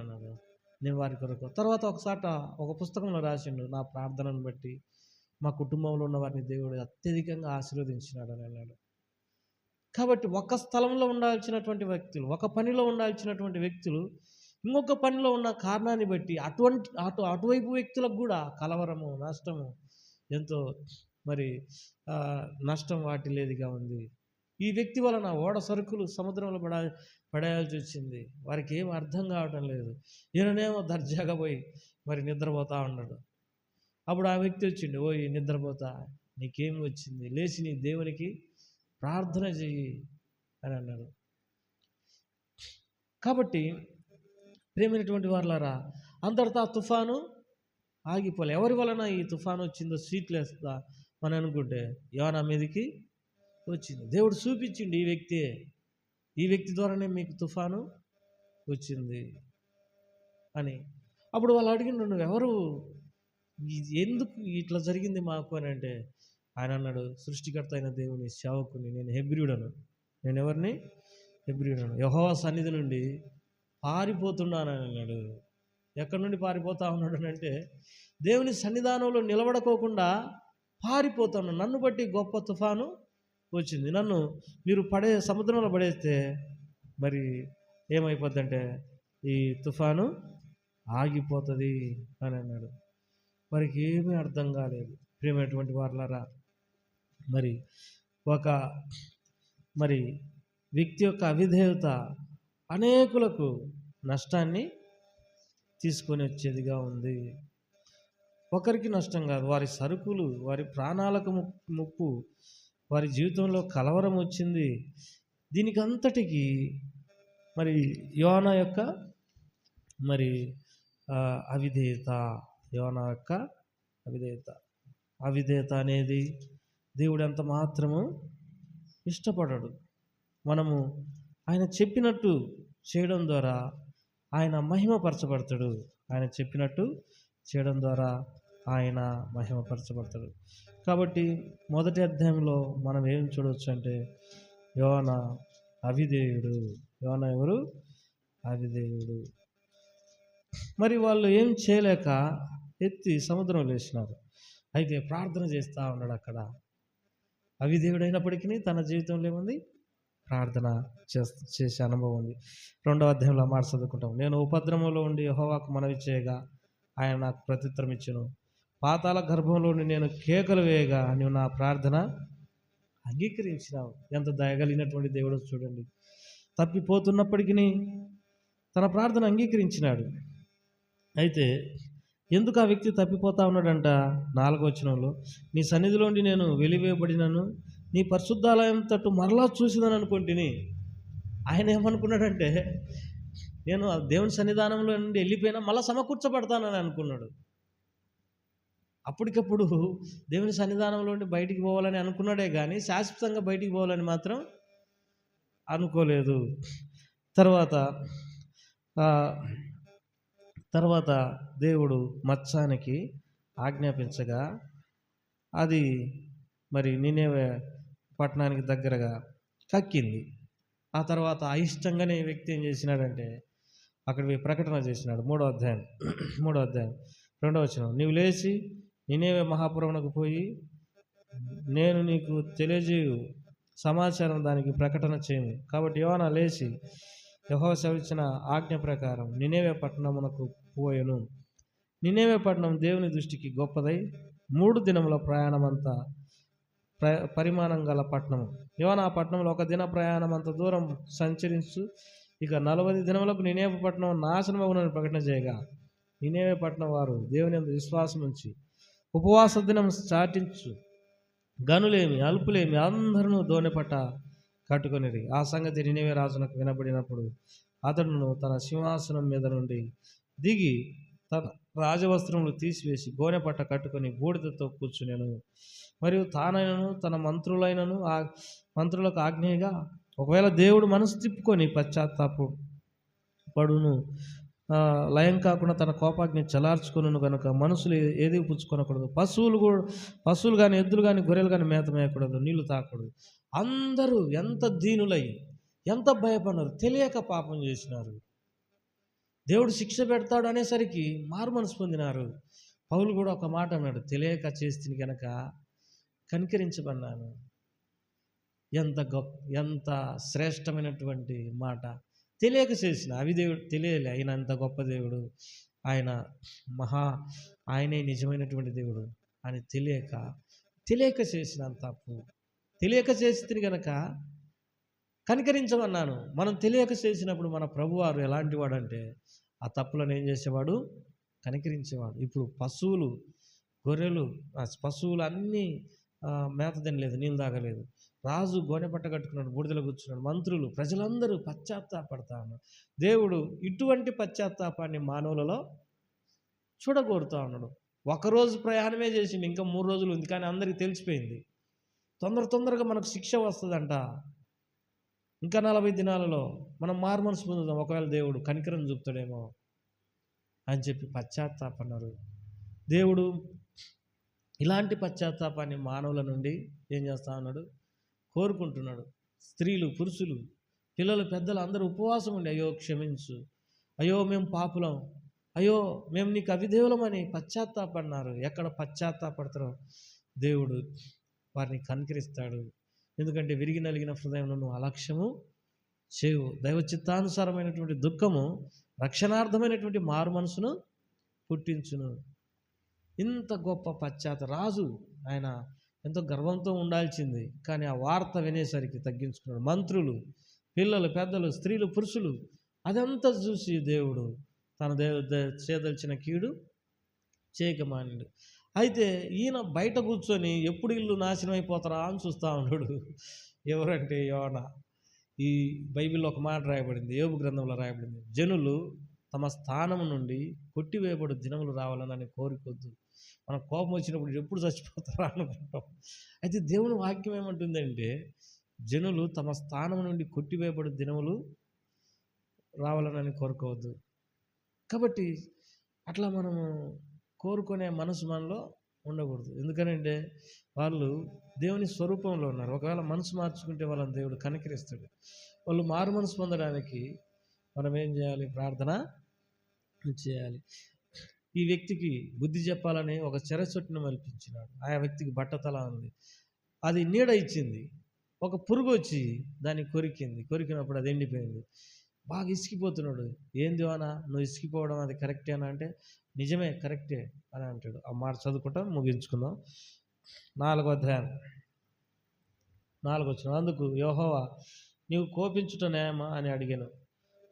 అన్నాడు. నేను వారి కొరకు. తర్వాత ఒక పుస్తకంలో రాసిండు, నా ప్రార్థనను బట్టి మా కుటుంబంలో ఉన్న వారిని దేవుడు అత్యధికంగా ఆశీర్వదించినాడు అని అన్నాడు. కాబట్టి ఒక స్థలంలో ఉండాల్సినటువంటి వ్యక్తులు, ఒక పనిలో ఉండాల్సినటువంటి వ్యక్తులు ఇంకొక పనిలో ఉన్న కారణాన్ని బట్టి అటువైపు వ్యక్తులకు కూడా కలవరము, నష్టము, ఎంతో మరి నష్టం వాటిల్లేదిగా ఉంది. ఈ వ్యక్తి వలన ఓడ సరుకులు సముద్రంలో పడేయాల్సి వచ్చింది. వారికి ఏం అర్థం కావటం లేదు. ఈయననేమో దర్జాగా పోయి మరి నిద్రపోతా ఉన్నాడు. అప్పుడు ఆ వ్యక్తి వచ్చిండు, ఓయ్ నిద్రపోతా, నీకేం వచ్చింది, లేచి నీ దేవునికి ప్రార్థన చెయ్యి అని అన్నాడు. కాబట్టి ప్రేమైనటువంటి వారులారా, అంతటితో తుఫాను ఆగిపోలే. ఎవరి వలన ఈ తుఫాను వచ్చిందో సీట్లు వేస్తా అని అనుకుంటే యోనా మీదకి వచ్చింది. దేవుడు చూపించిండు, ఈ వ్యక్తి ద్వారానే మీకు తుఫాను వచ్చింది అని. అప్పుడు వాళ్ళు అడిగిండు, నువ్వెవరు, ఎందుకు ఇట్లా జరిగింది మాకు అని అంటే ఆయన అన్నాడు, సృష్టికర్త అయిన దేవుని సేవకుని, నేను హెబ్రీయుడను. నేను ఎవరిని? హెబ్రీయుడను. యెహోవా సన్నిధి నుండి పారిపోతున్నానని అన్నాడు. ఎక్కడి నుండి పారిపోతా ఉన్నాడు అంటే దేవుని సన్నిధానంలో నిలబడుకోకుండా పారిపోతాను. నన్ను బట్టి గొప్ప తుఫాను వచ్చింది, నన్ను మీరు సముద్రంలో పడేస్తే మరి ఏమైపోద్దంటే ఈ తుఫాను ఆగిపోతుంది అని అన్నాడు. వారికి ఏమీ అర్థం కాలేదు. ప్రియమైనటువంటి వారులారా, మరి వ్యక్తి యొక్క అవిధేయత అనేకులకు నష్టాన్ని తీసుకొని వచ్చేదిగా ఉంది. ఒకరికి నష్టం కాదు, వారి సరుకులు, వారి ప్రాణాలకు ముప్పు, వారి జీవితంలో కలవరం వచ్చింది. దీనికి అంతటికి మరి యోనా యొక్క మరి అవిధేయత, యోనా యొక్క అవిధేయత అనేది దేవుడు ఎంత మాత్రము ఇష్టపడడు. మనము ఆయన చెప్పినట్టు చేయడం ద్వారా ఆయన మహిమపరచబడతాడు. ఆయన చెప్పినట్టు చేయడం ద్వారా ఆయన మహిమపరచబడతాడు. కాబట్టి మొదటి అధ్యాయంలో మనం ఏం చూడవచ్చు అంటే యోనా అవిధేయుడు. యోనా ఎవరు? అవిధేయుడు. మరి వాళ్ళు ఏం చేయలేక ఎత్తి సముద్రంలో వేసినారు. అయితే ప్రార్థన చేస్తూ ఉన్నాడు అక్కడ. అవిధేయుడైనప్పటికీ తన జీవితంలో ఏముంది? ప్రార్థన చేసే అనుభవం ఉంది. 2వ అధ్యాయంలో మాట చదువుకుంటాం. నేను ఉపద్రవంలో ఉండి యెహోవాకు మనవి చేయగా ఆయన నాకు ప్రత్యుత్తరం ఇచ్చెను. పాతాళ గర్భంలో ఉండి నేను కేకలు వేయగా నువ్వు నా ప్రార్థన అంగీకరించినావు. ఎంత దయగలిగినటువంటి దేవుడో చూడండి. తప్పిపోతున్నప్పటికీ తన ప్రార్థన అంగీకరించినాడు. అయితే ఎందుకు ఆ వ్యక్తి తప్పిపోతా ఉన్నాడంట? 4వ వచనంలో, నీ సన్నిధిలోండి నేను వెలివేయబడినను నీ పరిశుద్ధాలయం తట్టు మరలా చూసిందని అనుకుంటుని. ఆయన ఏమనుకున్నాడంటే నేను ఆ దేవుని సన్నిధానంలో నుండి వెళ్ళిపోయినా మళ్ళీ సమకూర్చబడతానని అనుకున్నాడు. అప్పటికప్పుడు దేవుని సన్నిధానంలో నుండి బయటికి పోవాలని అనుకున్నాడే కానీ శాశ్వతంగా బయటికి పోవాలని మాత్రం అనుకోలేదు. తర్వాత దేవుడు మత్స్యానికి ఆజ్ఞాపించగా అది మరి నినేవే పట్టణానికి దగ్గరగా కక్కింది. ఆ తర్వాత అయిష్టంగానే ఈ వ్యక్తి ఏం చేసినాడంటే అక్కడ ప్రకటన చేసినాడు. 3వ అధ్యాయం 2వ వచనం, నీవు లేచి నినేవే మహాపురమునకు పోయి నేను నీకు తెలియజేయు సమాచారం దానికి ప్రకటన చేయము. కాబట్టి యోనా లేచి యెహోవా సెలవిచ్చిన ఆజ్ఞ ప్రకారం నినేవే పట్టణమునకు పోయెను. నినేవే పట్టణం దేవుని దృష్టికి గొప్పదై 3 దినముల ప్రయాణమంతా పరిమాణం గల పట్టణము. యోనా ఆ పట్టణంలో 1 దిన ప్రయాణం అంత దూరం సంచరించు. ఇక 40 దినములకు నినేవే పట్టణం నాశనమగునని ప్రకటన చేయగా నినేవే పట్టణం వారు దేవుని యందు విశ్వాసం ఉంచి ఉపవాస దినం చాటించు గనులేమి అల్పులేమి అందరూ దోనెపట్ట కట్టుకొనిరి. ఆ సంగతి నినేవే రాజునకు వినబడినప్పుడు అతడును తన సింహాసనం మీద నుండి దిగి తన రాజవస్త్రములు తీసివేసి గోనెపట్ట కట్టుకొని బూడిదతో కూర్చునేను. మరియు తానైనను తన మంత్రులకు ఆజ్ఞగా ఒకవేళ దేవుడు మనసు తిప్పుకొని పశ్చాత్తాపు పడును లయం కాకుండా తన కోపాగ్ని చలార్చుకొను కనుక మనుషులు ఏది పుచ్చుకొనకూడదు. పశువులు కానీ ఎద్దులు కానీ గొర్రెలు కానీ మేత మేయకూడదు, నీళ్లు తాకూడదు. అందరూ ఎంత దీనులై ఎంత భయపడినారు, తెలియక పాపం చేసినారు. దేవుడు శిక్ష పెడతాడు అనేసరికి మారు మనసు పొందినారు. పౌలు కూడా ఒక మాట అన్నాడు, తెలియక చేస్తుంది కనుక కనికరించబడినాను. ఎంత శ్రేష్టమైనటువంటి మాట. తెలియక చేసిన దేవుడు తెలియలే, ఆయన అంత గొప్ప దేవుడు, ఆయనే నిజమైనటువంటి దేవుడు అని తెలియక చేసిన తప్పు. తెలియక చేస్తుంది కనుక కనికరించమన్నాను. మనం తెలియక చేసినప్పుడు మన ప్రభువారు ఎలాంటి వాడు అంటే ఆ తప్పులను ఏం చేసేవాడు? కనికరించేవాడు. ఇప్పుడు గొర్రెలు పశువులు అన్నీ మేత తినలేదు, నీళ్ళు తాగలేదు. రాజు గోనెపట్ట కట్టుకున్నాడు, బూడిదలో కూర్చున్నాడు. మంత్రులు, ప్రజలందరూ పశ్చాత్తాపడతా ఉన్నారు. దేవుడు ఇటువంటి పశ్చాత్తాపాన్ని మానవులలో చూడగోరుతా ఉన్నాడు. 1 రోజు ప్రయాణమే చేసింది, ఇంకా 3 రోజులు ఉంది, కానీ అందరికీ తెలిసిపోయింది తొందరగా మనకు శిక్ష వస్తుందంట. ఇంకా 40 దినాలలో మనం మారు మనసు పొందుదాం, ఒకవేళ దేవుడు కనికరం చూపుతాడేమో అని చెప్పి పశ్చాత్తాపన్నారు. దేవుడు ఇలాంటి పశ్చాత్తాపాన్ని మానవుల నుండి ఏం చేస్తా ఉన్నాడు? కోరుకుంటున్నాడు. స్త్రీలు, పురుషులు, పిల్లలు, పెద్దలు అందరూ ఉపవాసం ఉండి అయ్యో క్షమించు, అయ్యో మేము పాపులం, అయ్యో మేము నీకు అవిధేయులమని పశ్చాత్తాపడినారు. ఎక్కడ పశ్చాత్తాపడతారో దేవుడు వారిని కనికరిస్తాడు. ఎందుకంటే విరిగి నలిగిన హృదయంలో అలక్ష్యము చేయు. దైవ చిత్తానుసారమైనటువంటి దుఃఖము రక్షణార్థమైనటువంటి మారు మనసును పుట్టించును. ఇంత గొప్ప రాజు ఆయన ఎంతో గర్వంతో ఉండాల్సింది, కానీ ఆ వార్త వినేసరికి తగ్గించుకున్నాడు. మంత్రులు, పిల్లలు, పెద్దలు, స్త్రీలు, పురుషులు అదంతా చూసి దేవుడు తన చేయదలిచిన కీడు చేయక మానిండు. అయితే ఈయన బయట కూర్చొని ఎప్పుడు ఇల్లు నాశనం అయిపోతారా అని చూస్తూ ఉన్నాడు. ఎవరంటే యోనా. ఈ బైబిల్లో ఒక మాట రాయబడింది, యోబు గ్రంథంలో రాయబడింది, జనులు తమ స్థానం నుండి కొట్టివేయబడు దినములు రావాలని కోరికొద్దు. మన కోపం వచ్చినప్పుడు ఎప్పుడు చచ్చిపోతారా అనుకుంటాం. అయితే దేవుని వాక్యం ఏమంటుందంటే జనులు తమ స్థానం నుండి కొట్టివేయబడు దినములు రావాలని కోరుకోవద్దు. కాబట్టి అట్లా మనము కోరుకునే మనసు మనలో ఉండకూడదు. ఎందుకనంటే వాళ్ళు దేవుని స్వరూపంలో ఉన్నారు. ఒకవేళ మనసు మార్చుకుంటే వాళ్ళని దేవుడు కనికరిస్తాడు. వాళ్ళు మారు మనసు పొందడానికి మనం ఏం చేయాలి? ప్రార్థన చేయాలి. ఈ వ్యక్తికి బుద్ధి చెప్పాలని ఒక చెరచొట్టును మల్పించినాడు. ఆ వ్యక్తికి బట్టతల ఉంది, అది నీడ ఇచ్చింది. ఒక పురుగు వచ్చి దాన్ని కొరికినప్పుడు అది ఎండిపోయింది. బాగా ఇసికిపోతున్నాడు. ఏం దేవానా నువ్వు ఇసికిపోవడం అది కరెక్టేనా అంటే నిజమే కరెక్టే అని అంటాడు. ఆ మాట చదువుకుంటాం, ముగించుకుందాం. 4వ అధ్యాయం 4వ వచనం. అందుకు యెహోవా నీవు కోపించుట న్యాయమా అని అడిగాను.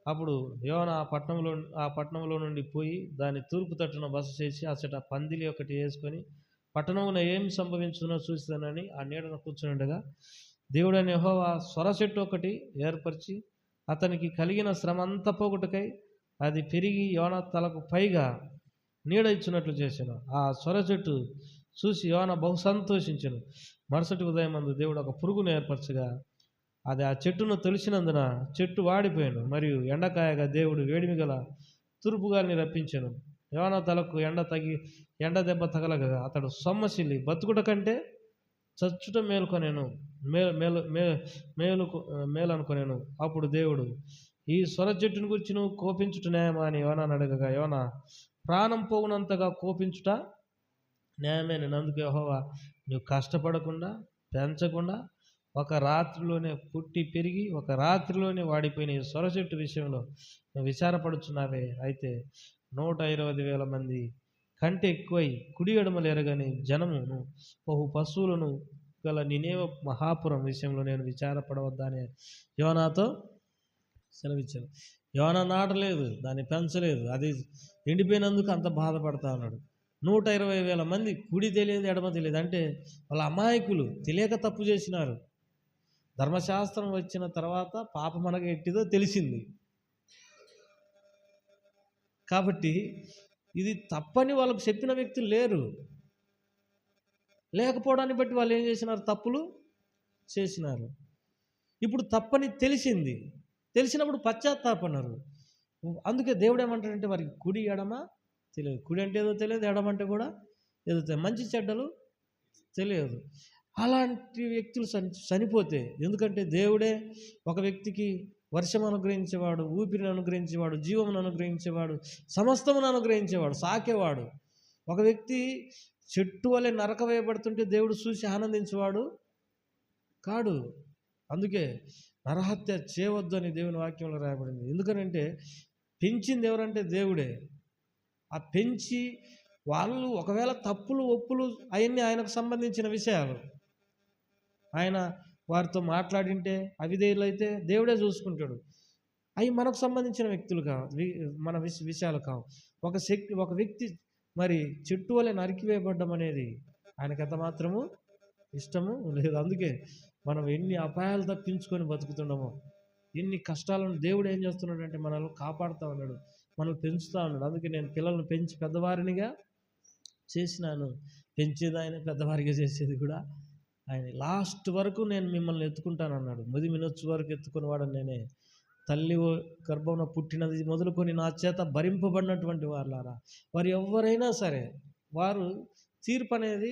అప్పుడు యోనా ఆ పట్టణంలో నుండి పోయి దాని తూర్పు తట్టున బస చేసి అచ్చట పందిలి ఒకటి వేసుకొని పట్టణమున ఏం సంభవించునో చూస్తానని ఆ నీడను కూర్చుని ఉండగా దేవుడైన యెహోవా సొర చెట్టు ఒకటి ఏర్పరిచి అతనికి కలిగిన శ్రమ అంతా పోగొట్టుకై అది పెరిగి యోనా తలకు పైగా నీడ ఇచ్చినట్లు చేశాను. ఆ సొర చెట్టు చూసి యోనా బహు సంతోషించను. మరుసటి ఉదయం మందు దేవుడు ఒక పురుగును ఏర్పరచగా అది ఆ చెట్టును తొలిచినందున చెట్టు వాడిపోయాను. మరియు ఎండకాయగా దేవుడు వేడిమి గల తూర్పుగాలిని రప్పించాను. యోనా తలకు ఎండ దెబ్బ తగలగా అతడు సొమ్మసిల్లి బతుకుట కంటే చచ్చుట మేలుకొనేను మేలు అనుకొనేను. అప్పుడు దేవుడు ఈ సొర చెట్టును గురించి నువ్వు కోపించుట న్యాయమా అని యోనాను అడగగా యోనా ప్రాణం పోగునంతగా కోపించుట న్యాయమే. నేను అందుకు యెహోవా నువ్వు కష్టపడకుండా పెంచకుండా ఒక రాత్రిలోనే పుట్టి పెరిగి ఒక రాత్రిలోనే వాడిపోయిన ఈ సొర చెట్టు విషయంలో నువ్వు విచారపడుచున్నావే. అయితే 120,000 మంది కంటే ఎక్కువై కుడి ఎడమలు ఎరగని జనమును బహు పశువులను గల నినేవ మహాపురం విషయంలో నేను విచారపడవద్దా అని యోనాతో సెలవిచ్చాను. యోనా నాటలేదు, దాన్ని పెంచలేదు, అది ఎండిపోయినందుకు అంత బాధపడతా ఉన్నాడు. 120,000 మంది కుడి తెలియదు ఎడమ తెలియదు అంటే వాళ్ళ అమాయకులు, తెలియక తప్పు చేసినారు. ధర్మశాస్త్రం వచ్చిన తర్వాత పాపం మనకు ఎట్టిదో తెలిసింది కాబట్టి ఇది తప్పని వాళ్ళకు చెప్పిన వ్యక్తులు లేరు. లేకపోవడాన్ని బట్టి వాళ్ళు ఏం చేసినారు? తప్పులు చేసినారు. ఇప్పుడు తప్పని తెలిసినప్పుడు పశ్చాత్తాపన్నారు. అందుకే దేవుడు ఏమంటాడంటే వారికి కుడి ఎడమ తెలియదు. కుడి అంటే ఏదో తెలియదు, ఎడమ అంటే కూడా ఏదో తెలియదు, మంచి చెడ్డలు తెలియదు. అలాంటి వ్యక్తులు చనిపోతే, ఎందుకంటే దేవుడే ఒక వ్యక్తికి వర్షం అనుగ్రహించేవాడు, ఊపిరిని అనుగ్రహించేవాడు, జీవమును అనుగ్రహించేవాడు, సమస్తమును అనుగ్రహించేవాడు, సాకేవాడు. ఒక వ్యక్తి చెట్టు వలె నరక వేయబడుతుంటే దేవుడు చూసి ఆనందించేవాడు కాడు. అందుకే నరహత్య చేయవద్దు అని దేవుని వాక్యంలో రాయబడింది. ఎందుకనంటే పెంచింది ఎవరంటే దేవుడే. ఆ పెంచి వాళ్ళు ఒకవేళ తప్పులు ఒప్పులు అవన్నీ ఆయనకు సంబంధించిన విషయాలు, ఆయన వారితో మాట్లాడింటే అవిధేయులైతే దేవుడే చూసుకుంటాడు. అవి మనకు సంబంధించిన వ్యక్తులు కావు, మన విషయాలు కావు. ఒక వ్యక్తి మరి చెట్టు వలె నరికివేయబడ్డం అనేది ఆయనకు ఎంత మాత్రము ఇష్టము లేదు. అందుకే మనం ఎన్ని అపాయాలు తప్పించుకొని బతుకుతున్నామో, ఎన్ని కష్టాలను దేవుడు ఏం చేస్తున్నాడు అంటే మనల్ని కాపాడుతూ ఉన్నాడు, మనల్ని పెంచుతూ ఉన్నాడు. అందుకే నేను పిల్లలను పెంచి పెద్దవారినిగా చేసినాను. పెంచేది ఆయన, పెద్దవారిగా చేసేది కూడా ఆయన. లాస్ట్ వరకు నేను మిమ్మల్ని ఎత్తుకుంటాను అన్నాడు. ముదిమినొచ్చు వరకు ఎత్తుకునేవాడని నేనే. తల్లి గర్భంలో పుట్టినది మొదలుకొని నా చేత భరింపబడినటువంటి వారులారా, వారు ఎవరైనా సరే వారు తీర్పు అనేది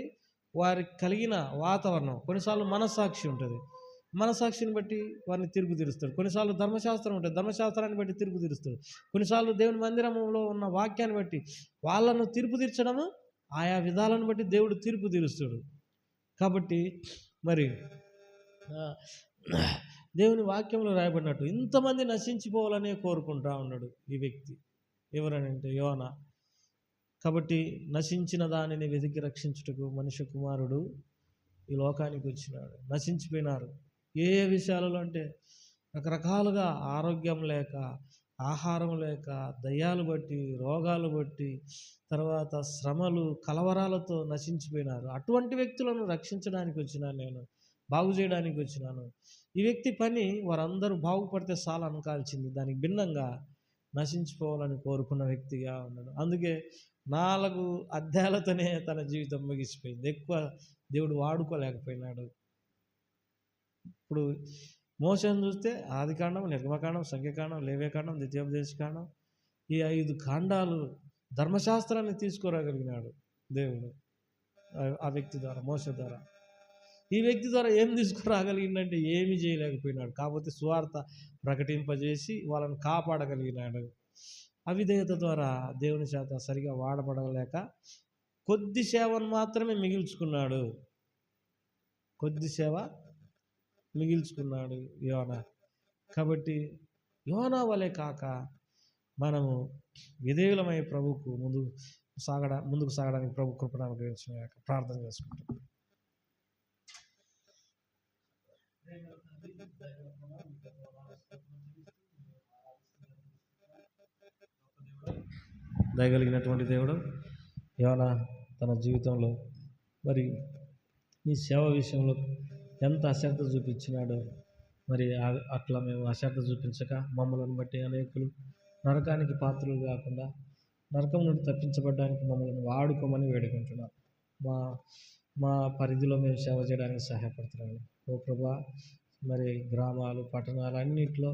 వారికి కలిగిన వాతావరణం, కొన్నిసార్లు మనస్సాక్షి ఉంటుంది, మనస్సాక్షిని బట్టి వారిని తీర్పు తీరుస్తాడు. కొన్నిసార్లు ధర్మశాస్త్రం ఉంటుంది, ధర్మశాస్త్రాన్ని బట్టి తీర్పు తీరుస్తాడు. కొన్నిసార్లు దేవుని మందిరంలో ఉన్న వాక్యాన్ని బట్టి వాళ్ళను తీర్పు తీర్చడము, ఆయా విధాలను బట్టి దేవుడు తీర్పు తీరుస్తాడు. కాబట్టి మరి దేవుని వాక్యంలో రాయబడినట్టు ఇంతమంది నశించిపోవాలనే కోరుకుంటా ఉన్నాడు ఈ వ్యక్తి. ఎవరనంటే యోనా. కాబట్టి నశించిన దానిని వెతికి రక్షించుటకు మనుష్య కుమారుడు ఈ లోకానికి వచ్చినాడు. నశించిపోయినారు ఏ విషయాలలో అంటే రకరకాలుగా ఆరోగ్యం లేక, ఆహారం లేక, దయ్యాలు బట్టి, రోగాలు బట్టి, తర్వాత శ్రమలు, కలవరాలతో నశించిపోయినారు. అటువంటి వ్యక్తులను రక్షించడానికి వచ్చినాను నేను, బాగు చేయడానికి వచ్చినాను. ఈ వ్యక్తి పని వారందరూ బాగుపడితే చాలా అనుకాల్చింది, దానికి భిన్నంగా నశించిపోవాలని కోరుకున్న వ్యక్తిగా ఉన్నాడు. అందుకే 4 అధ్యాయాలతోనే తన జీవితం ముగిసిపోయింది. ఎక్కువ దేవుడు వాడుకోలేకపోయినాడు. ఇప్పుడు మోషేను చూస్తే ఆదికాండం, నిర్గమకాండం, సంఖ్యాకాండం, లేవ్యకాండం, ద్వితీయోపదేశకాండం, ఈ 5 కాండాలు ధర్మశాస్త్రాన్ని తీసుకురాగలిగినాడు దేవుడు ఆ వ్యక్తి ద్వారా, మోషే ద్వారా. ఈ వ్యక్తి ద్వారా ఏం తీసుకురాగలిగిందంటే ఏమీ చేయలేకపోయినాడు. కాకపోతే సువార్త ప్రకటింపజేసి వాళ్ళని కాపాడగలిగినాడు. అవిధేయత ద్వారా దేవుని చేత సరిగా వాడబడలేక కొద్ది సేవను మాత్రమే మిగిల్చుకున్నాడు. కొద్ది సేవ మిగిల్చుకున్నాడు యోనా. కాబట్టి యోనా వలె కాక మనము విధేయులమై ప్రభువుకు ముందుకు సాగడానికి ప్రభు కృపను అనుగ్రహించిన ప్రార్థన చేసుకుంటాం. దయగలిగినటువంటి దేవుడు యోనా తన జీవితంలో మరి ఈ సేవ విషయంలో ఎంత అశ్రద్ధ చూపించినాడో, మరి అట్లా మేము అశ్రద్ధ చూపించక మమ్మల్ని బట్టి అనేకులు నరకానికి పాత్రలు కాకుండా నరకం నుండి తప్పించబడడానికి మమ్మల్ని వాడుకోమని వేడుకుంటున్నాం. మా పరిధిలో మేము సేవ చేయడానికి సహాయపడుతున్నాము. ఓ ప్రభా, మరి గ్రామాలు, పట్టణాలు అన్నింటిలో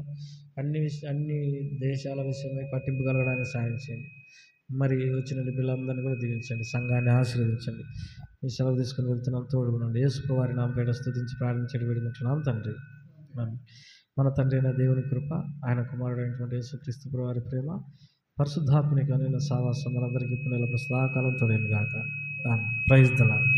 అన్ని దేశాల విషయమై పట్టింపు కలగడానికి సహాయం చేయండి. మరి వచ్చిన బిడ్డలందరినీ కూడా దీవించండి, సంఘాన్ని ఆశీర్వదించండి. ఈ సెలవు తీసుకుని వెళ్తున్నాం, తోడుగునండి. యేసు వారి నామపేట స్తుతించి ప్రార్థించడం వేడుకుంటున్నాం తండ్రి. మన తండ్రి అయిన దేవుని కృప, ఆయన కుమారుడైనటువంటి యేసుక్రీస్తు వారి ప్రేమ, పరిశుద్ధాత్మని కానీ సావాసం మనందరికీ ఇప్పుడు సదాకాలం తోడేను గాక. Praise the lord.